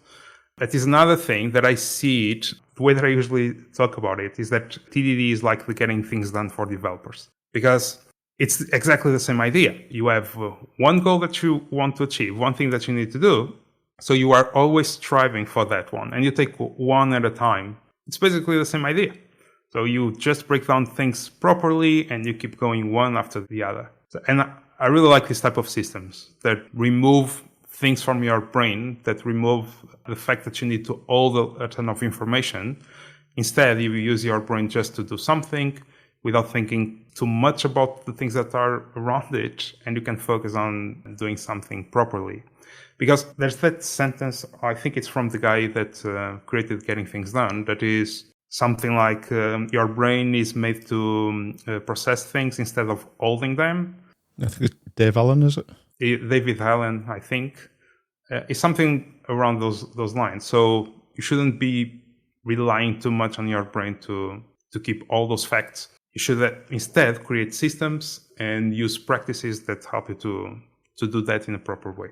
That is another thing that I see it. The way that I usually talk about it is that TDD is like getting things done for developers, because it's exactly the same idea. You have one goal that you want to achieve, one thing that you need to do. So you are always striving for that one, and you take one at a time. It's basically the same idea. So you just break down things properly and you keep going one after the other. And I really like this type of systems that remove things from your brain, that remove the fact that you need to hold a ton of information. Instead, you use your brain just to do something without thinking too much about the things that are around it, and you can focus on doing something properly. Because there's that sentence, I think it's from the guy that created Getting Things Done, that is something like your brain is made to process things instead of holding them. I think it's Dave Allen, is it? David Allen, I think. It's something around those lines. So you shouldn't be relying too much on your brain to keep all those facts. You should instead create systems and use practices that help you to do that in a proper way.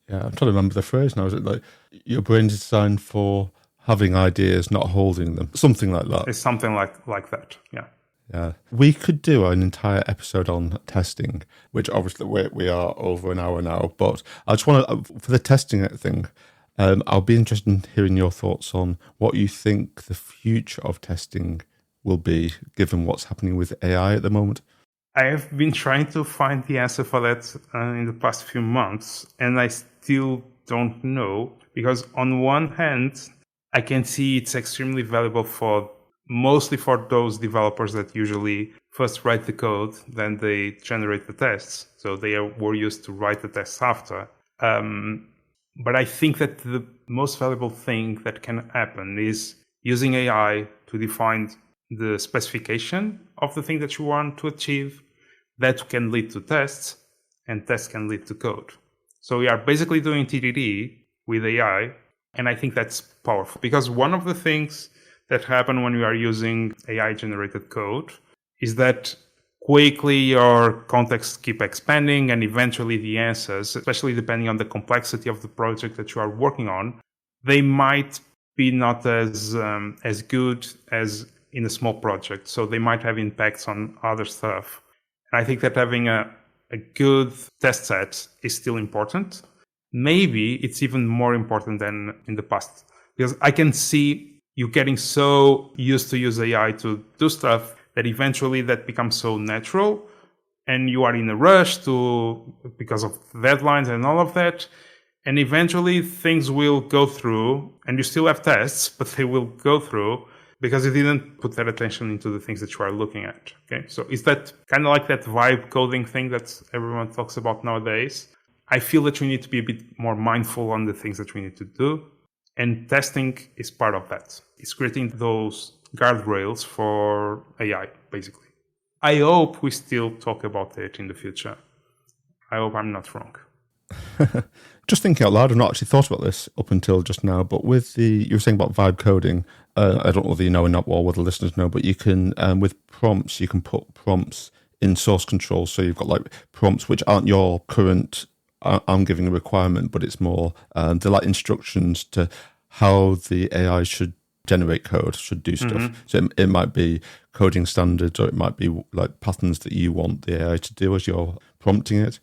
Yeah, I'm trying to remember the phrase now. Is it like your brain is designed for having ideas, not holding them? Something like that. It's something like that, yeah. Yeah. We could do an entire episode on testing, which obviously we are over an hour now. But I just want to, for the testing thing, I'll be interested in hearing your thoughts on what you think the future of testing will be, given what's happening with AI at the moment. I have been trying to find the answer for that in the past few months, and I still don't know, because on one hand, I can see it's extremely valuable mostly for those developers that usually first write the code, then they generate the tests. So they were used to write the tests after. But I think that the most valuable thing that can happen is using AI to define the specification of the thing that you want to achieve. That can lead to tests, and tests can lead to code. So we are basically doing TDD with AI, and I think that's powerful, because one of the things that happen when you are using AI-generated code is that quickly your contexts keep expanding, and eventually the answers, especially depending on the complexity of the project that you are working on, they might be not as good as in a small project. So they might have impacts on other stuff. And I think that having a good test set is still important. maybe it's even more important than in the past. Because I can see you getting so used to use AI to do stuff that eventually that becomes so natural, and you are in a rush because of deadlines and all of that. And eventually things will go through, and you still have tests, but they will go through because you didn't put that attention into the things that you are looking at. Okay, so is that kind of like that vibe coding thing that everyone talks about nowadays? I feel that we need to be a bit more mindful on the things that we need to do, and testing is part of that. It's creating those guardrails for AI, basically. I hope we still talk about it in the future. I hope I'm not wrong. Just thinking out loud, I've not actually thought about this up until just now, but with you were saying about vibe coding, I don't know whether you know or not, or whether listeners know, but you can, with prompts, you can put prompts in source control. So you've got like prompts which aren't your current, I'm giving a requirement, but it's more, they're like instructions to how the AI should generate code, should do stuff. Mm-hmm. So it might be coding standards, or it might be like patterns that you want the AI to do as you're prompting it.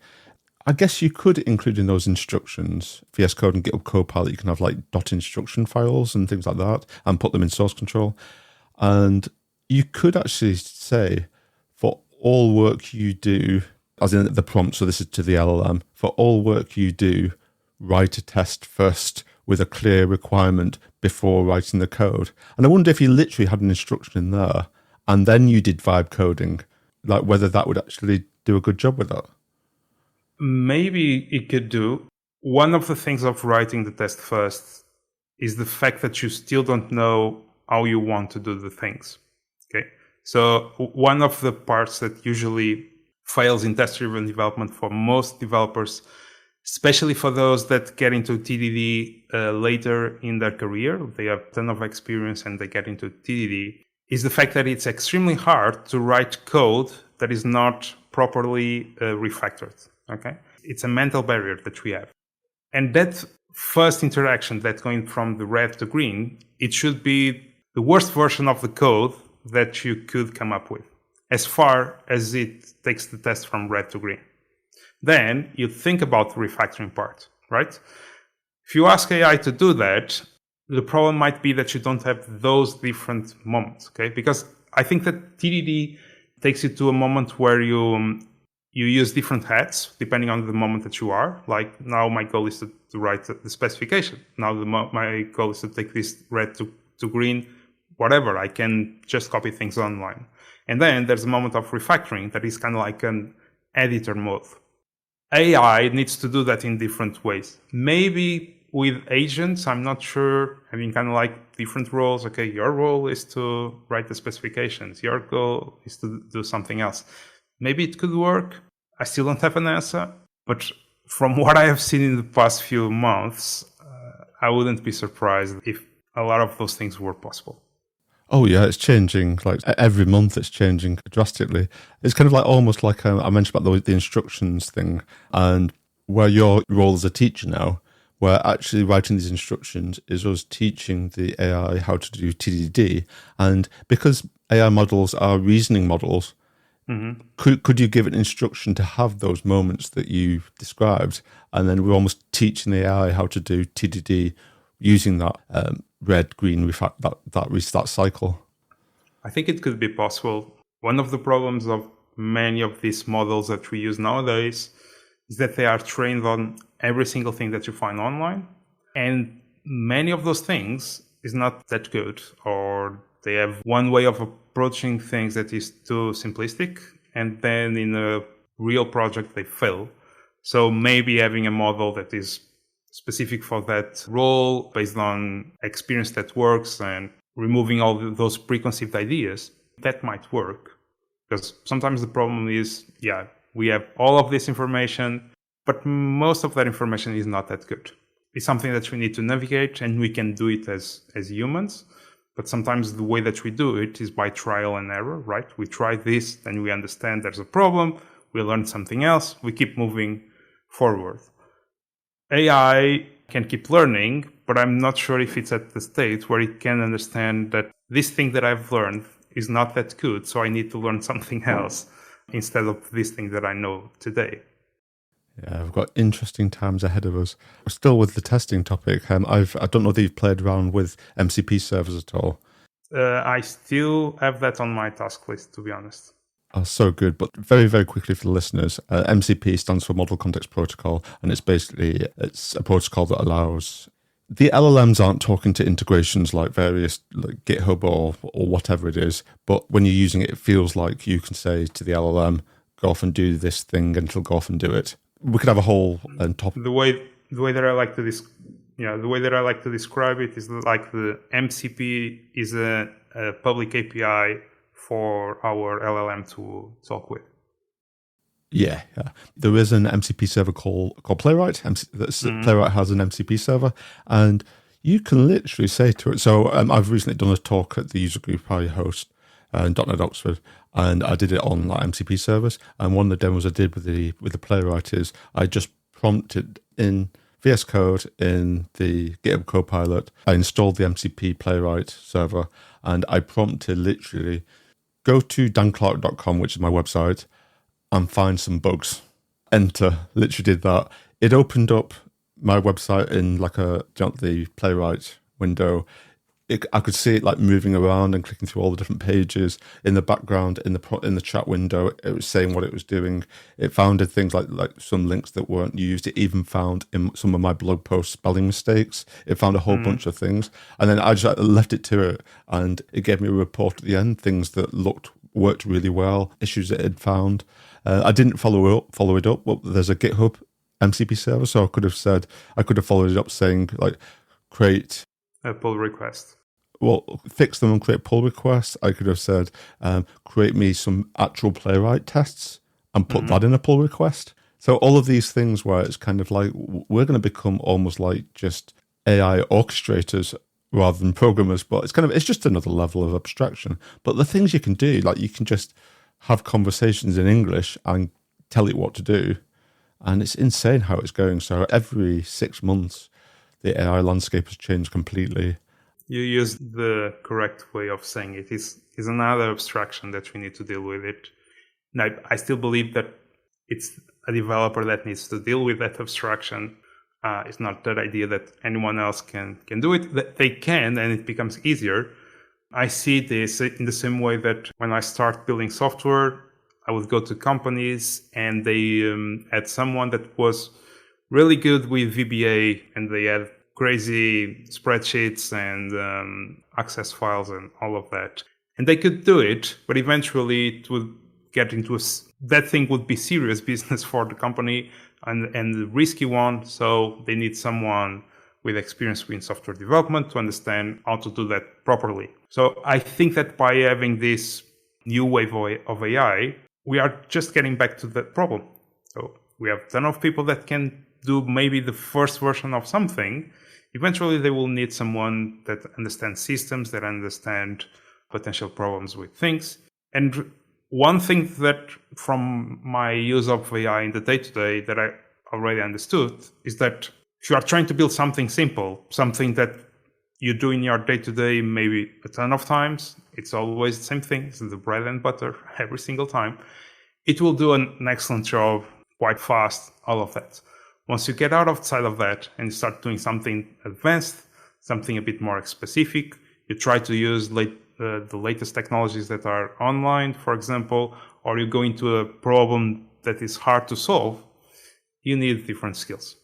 I guess you could include in those instructions, VS Code and GitHub Copilot, you can have like .instruction files and things like that and put them in source control. And you could actually say, for all work you do, as in the prompt, so this is to the LLM, for all work you do, write a test first with a clear requirement before writing the code. And I wonder if you literally had an instruction in there and then you did vibe coding, like whether that would actually do a good job with that. Maybe it could do. One of the things of writing the test first is the fact that you still don't know how you want to do the things. Okay. So one of the parts that usually fails in test-driven development for most developers, especially for those that get into TDD later in their career, they have a ton of experience and they get into TDD, is the fact that it's extremely hard to write code that is not properly refactored. Okay, it's a mental barrier that we have. And that first interaction, that going from the red to green, it should be the worst version of the code that you could come up with, as far as it takes the test from red to green. Then you think about the refactoring part, right? If you ask AI to do that, the problem might be that you don't have those different moments, okay? Because I think that TDD takes you to a moment where you use different hats depending on the moment that you are. Like now my goal is to write the specification. Now my goal is to take this red to green, whatever. I can just copy things online. And then there's a moment of refactoring that is kind of like an editor mode. AI needs to do that in different ways. Maybe with agents, I'm not sure, having kind of like different roles. Okay, your role is to write the specifications. Your goal is to do something else. Maybe it could work. I still don't have an answer. But from what I have seen in the past few months, I wouldn't be surprised if a lot of those things were possible. Oh yeah, it's changing. Like every month, it's changing drastically. It's kind of like almost like I mentioned about the instructions thing, and where your role as a teacher now, where actually writing these instructions is us teaching the AI how to do TDD, and because AI models are reasoning models, mm-hmm. could you give an instruction to have those moments that you described, and then we're almost teaching the AI how to do TDD using that red, green, that cycle? I think it could be possible. One of the problems of many of these models that we use nowadays is that they are trained on every single thing that you find online. And many of those things is not that good, or they have one way of approaching things that is too simplistic, and then in a real project they fail. So maybe having a model that is specific for that role based on experience that works and removing all those preconceived ideas, that might work. Because sometimes the problem is, we have all of this information, but most of that information is not that good. It's something that we need to navigate, and we can do it as humans. But sometimes the way that we do it is by trial and error, right? We try this, then we understand there's a problem, we learn something else, we keep moving forward. AI can keep learning, but I'm not sure if it's at the state where it can understand that this thing that I've learned is not that good, so I need to learn something else instead of this thing that I know today. Yeah, we've got interesting times ahead of us. We're still with the testing topic. I don't know if you've played around with MCP servers at all. I still have that on my task list, to be honest. Oh, so good. But very, very quickly for the listeners, MCP stands for Model Context Protocol, and it's a protocol that allows the LLMs aren't talking to integrations like various like GitHub or whatever it is. But when you're using it, it feels like you can say to the LLM, "Go off and do this thing," and it'll go off and do it. We could have a whole topic. The way that I like to the way that I like to describe it is like the MCP is a public API for our LLM to talk with. Yeah. There is an MCP server called Playwright. Playwright has an MCP server, and you can literally say to it. So I've recently done a talk at the user group I host in .NET Oxford, and I did it on like MCP servers. And one of the demos I did with the Playwright is I just prompted in VS Code in the GitHub Copilot. I installed the MCP Playwright server, and I prompted literally go to danclark.com, which is my website, and find some bugs. Enter. Literally did that. It opened up my website in like the Playwright window. I could see it like moving around and clicking through all the different pages. In the background, in the chat window, it was saying what it was doing. It found things like some links that weren't used. It even found in some of my blog posts spelling mistakes. It found a whole bunch of things, and then I just left it to it, and it gave me a report at the end, things that worked really well, issues it had found. I didn't follow it up. Well, there's a GitHub MCP server, so I could have followed it up saying like create A pull request. Well, fix them and create pull requests. I could have said, create me some actual Playwright tests and put that in a pull request. So all of these things where it's kind of like we're going to become almost like just AI orchestrators rather than programmers, but it's just another level of abstraction. But the things you can do, like you can just have conversations in English and tell it what to do. And it's insane how it's going. So every 6 months, the AI landscape has changed completely. You used the correct way of saying it. Is another abstraction that we need to deal with it. Now, I still believe that it's a developer that needs to deal with that abstraction. It's not that idea that anyone else can do it. That they can, and it becomes easier. I see this in the same way that when I start building software, I would go to companies and they had someone that was really good with VBA, and they had crazy spreadsheets and access files and all of that. And they could do it, but eventually it would get into that thing would be serious business for the company and the risky one. So they need someone with experience in software development to understand how to do that properly. So I think that by having this new wave of AI, we are just getting back to that problem. So we have a ton of people that can do maybe the first version of something. Eventually, they will need someone that understands systems, that understand potential problems with things. And one thing that from my use of AI in the day-to-day that I already understood is that if you are trying to build something simple, something that you do in your day-to-day maybe a ton of times, it's always the same thing, it's the bread and butter every single time, it will do an excellent job quite fast, all of that. Once you get outside of that and you start doing something advanced, something a bit more specific, you try to use the latest technologies that are online, for example, or you go into a problem that is hard to solve, you need different skills.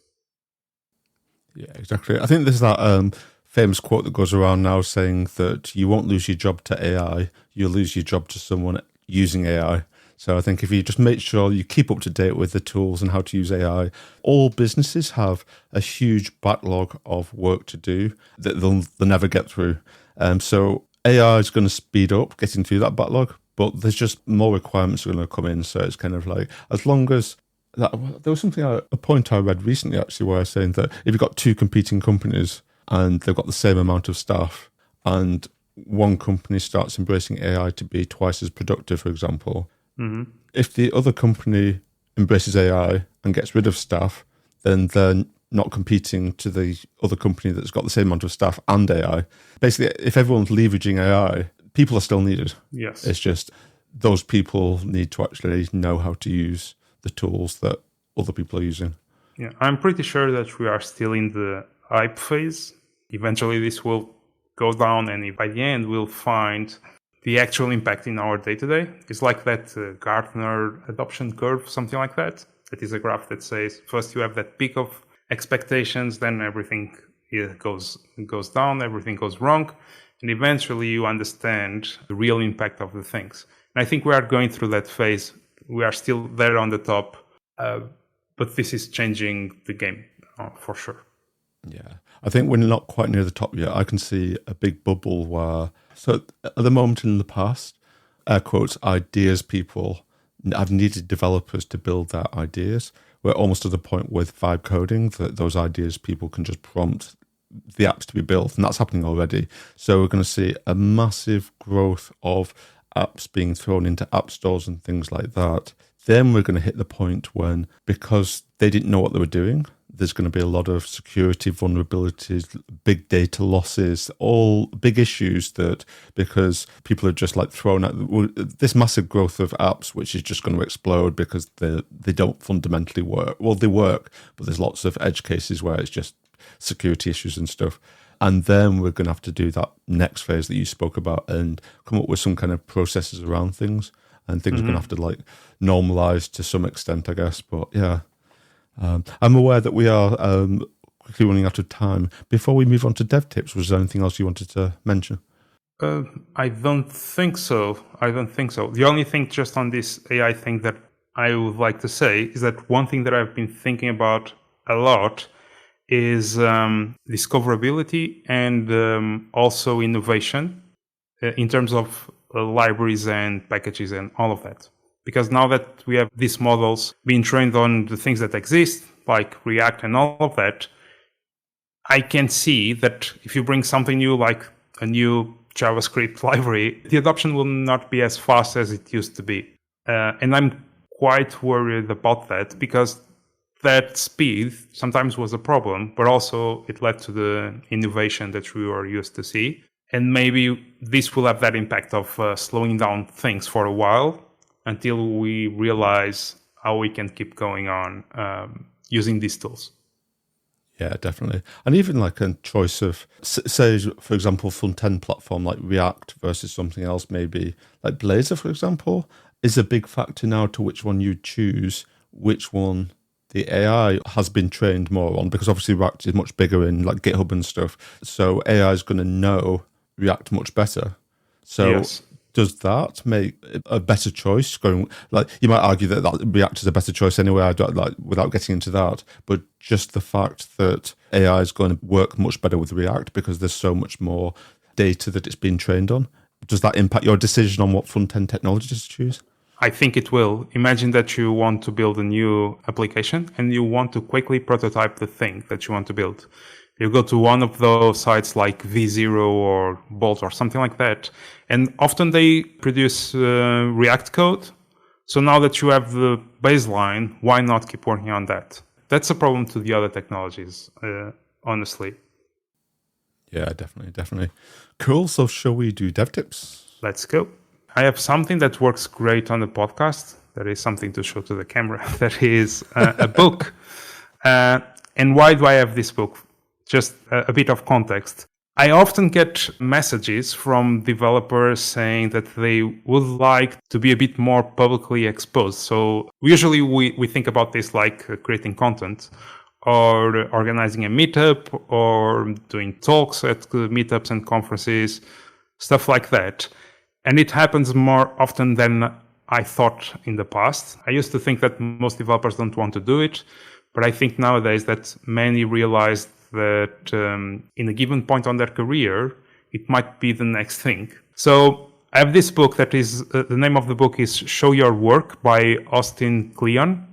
Yeah, exactly. I think there's that famous quote that goes around now saying that you won't lose your job to AI, you'll lose your job to someone using AI. So I think if you just make sure you keep up to date with the tools and how to use AI, all businesses have a huge backlog of work to do that they'll never get through. So AI is going to speed up getting through that backlog, but there's just more requirements are going to come in. So it's kind of like, as long as that, there was a point I read recently actually where I was saying that if you've got two competing companies and they've got the same amount of staff and one company starts embracing AI to be twice as productive, for example, if the other company embraces AI and gets rid of staff, then they're not competing to the other company that's got the same amount of staff and AI. Basically, if everyone's leveraging AI, people are still needed. Yes. It's just those people need to actually know how to use the tools that other people are using. Yeah, I'm pretty sure that we are still in the hype phase. Eventually, this will go down, and by the end, we'll find the actual impact in our day-to-day. It's like that Gartner adoption curve, something like that. That is a graph that says first you have that peak of expectations, then everything goes down, everything goes wrong, and eventually you understand the real impact of the things. And I think we are going through that phase. We are still there on the top, but this is changing the game for sure. Yeah, I think we're not quite near the top yet. I can see a big bubble where, so at the moment in the past, air quotes, ideas people have needed developers to build their ideas. We're almost to the point with vibe coding that those ideas people can just prompt the apps to be built, and that's happening already. So we're going to see a massive growth of apps being thrown into app stores and things like that. Then we're going to hit the point when, because they didn't know what they were doing, there's going to be a lot of security vulnerabilities, big data losses, all big issues that, because people are just like thrown at this massive growth of apps, which is just going to explode because they don't fundamentally work. Well, they work, but there's lots of edge cases where it's just security issues and stuff. And then we're going to have to do that next phase that you spoke about and come up with some kind of processes around things. And things are going to have to like normalize to some extent, I guess. But yeah. I'm aware that we are quickly running out of time. Before we move on to dev tips, was there anything else you wanted to mention? I don't think so. The only thing just on this AI thing that I would like to say is that one thing that I've been thinking about a lot is discoverability and also innovation in terms of libraries and packages and all of that. Because now that we have these models being trained on the things that exist, like React and all of that, I can see that if you bring something new, like a new JavaScript library, the adoption will not be as fast as it used to be. And I'm quite worried about that because that speed sometimes was a problem, but also it led to the innovation that we were used to see. And maybe this will have that impact of slowing down things for a while, until we realize how we can keep going on using these tools. Yeah, definitely. And even like a choice of, say, for example, front-end platform like React versus something else, maybe like Blazor, for example, is a big factor now to which one you choose, which one the AI has been trained more on, because obviously React is much bigger in like GitHub and stuff. So AI is going to know React much better. So yes. Does that make a better choice? Going like you might argue that React is a better choice anyway. I don't like without getting into that, but just the fact that AI is going to work much better with React because there's so much more data that it's been trained on. Does that impact your decision on what front end technologies to choose? I think it will. Imagine that you want to build a new application and you want to quickly prototype the thing that you want to build. You go to one of those sites like V0 or Bolt or something like that, and often they produce React code. So now that you have the baseline, why not keep working on that? That's a problem to the other technologies, honestly. Yeah, definitely. Cool. So shall we do dev tips? Let's go. I have something that works great on the podcast. That is something to show to the camera. That is a book. And why do I have this book? Just a bit of context. I often get messages from developers saying that they would like to be a bit more publicly exposed. So usually we think about this like creating content or organizing a meetup or doing talks at meetups and conferences, stuff like that. And it happens more often than I thought in the past. I used to think that most developers don't want to do it, but I think nowadays that many realize that in a given point on their career, it might be the next thing. So I have this book that is, the name of the book is Show Your Work by Austin Kleon.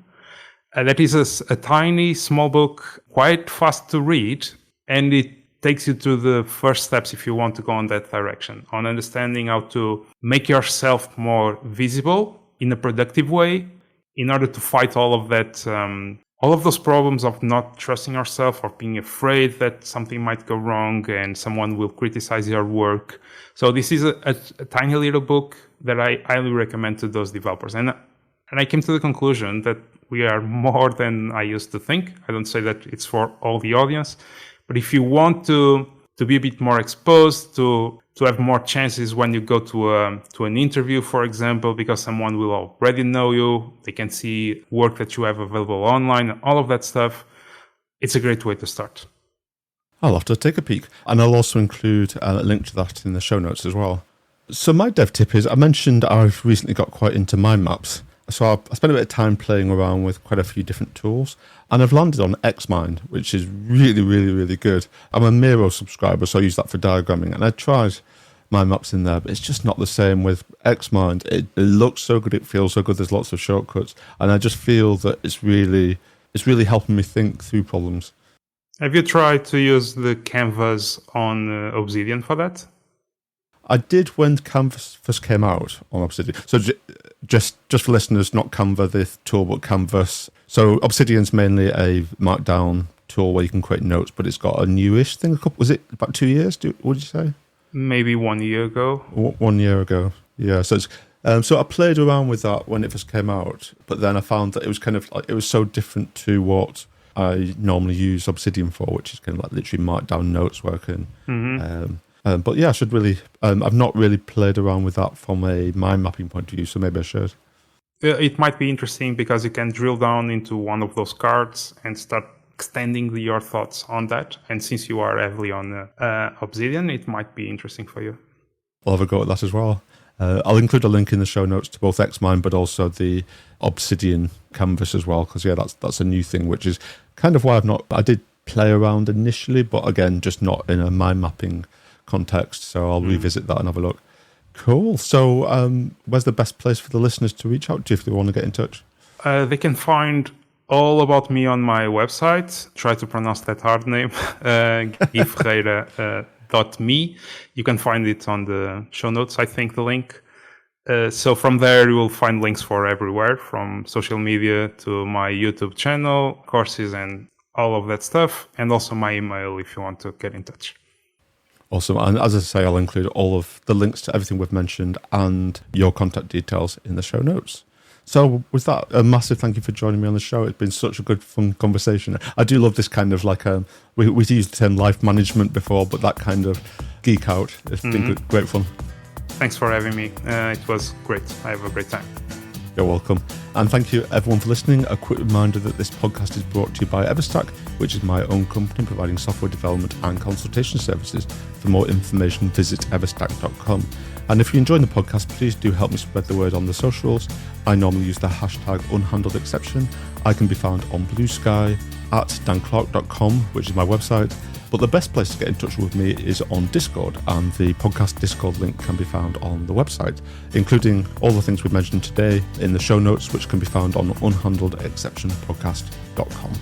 That is a tiny, small book, quite fast to read, and it takes you to the first steps if you want to go in that direction, on understanding how to make yourself more visible in a productive way in order to fight all of that, all of those problems of not trusting yourself or being afraid that something might go wrong and someone will criticize your work. So this is a tiny little book that I highly recommend to those developers. And And I came to the conclusion that we are more than I used to think. I don't say that it's for all the audience, but if you want to be a bit more exposed, to have more chances when you go to an interview, for example, because someone will already know you, they can see work that you have available online and all of that stuff, it's a great way to start. I'll have to take a peek. And I'll also include a link to that in the show notes as well. So my dev tip is, I mentioned I've recently got quite into mind maps. So I spent a bit of time playing around with quite a few different tools, and I've landed on Xmind, which is really, really, really good. I'm a Miro subscriber, so I use that for diagramming, and I tried mind maps in there, but it's just not the same with Xmind. It looks so good, it feels so good, there's lots of shortcuts, and I just feel that it's really helping me think through problems. Have you tried to use the canvas on Obsidian for that? I did when Canvas first came out on Obsidian. So just for listeners, not Canva, the tool, but Canvas. So Obsidian's mainly a markdown tool where you can create notes, but it's got a newish thing. Was it about 2 years? What did you say? Maybe 1 year ago. 1 year ago, yeah. So so I played around with that when it first came out, but then I found that it was kind of like, it was so different to what I normally use Obsidian for, which is kind of like literally markdown notes where I can. But yeah, I should really. I've not really played around with that from a mind mapping point of view, so maybe I should. It might be interesting because you can drill down into one of those cards and start extending your thoughts on that. And since you are heavily on Obsidian, it might be interesting for you. I'll have a go at that as well. I'll include a link in the show notes to both Xmind, but also the Obsidian canvas as well, because yeah, that's a new thing, which is kind of why I did play around initially, but again, just not in a mind mapping context. So I'll revisit that and have a look. Cool. So where's the best place for the listeners to reach out to if they want to get in touch? They can find all about me on my website. Try to pronounce that hard name, Gui Ferreira. .me. You can find it on the show notes, I think, the link. So from there, you will find links for everywhere, from social media to my YouTube channel, courses, and all of that stuff, and also my email if you want to get in touch. Awesome. And as I say, I'll include all of the links to everything we've mentioned and your contact details in the show notes. So with that, a massive thank you for joining me on the show. It's been such a good, fun conversation. I do love this kind of like, we used the term life management before, but that kind of geek out. It's been good, great fun. Thanks for having me. It was great. I have a great time. You're welcome. And thank you everyone for listening. A quick reminder that this podcast is brought to you by Everstack, which is my own company providing software development and consultation services. For more information, visit everstack.com. And if you enjoy the podcast, please do help me spread the word on the socials. I normally use the hashtag #unhandledexception. I can be found on Blue Sky, at danclark.com, which is my website. But the best place to get in touch with me is on Discord, and the podcast Discord link can be found on the website, including all the things we've mentioned today in the show notes, which can be found on unhandledexceptionpodcast.com.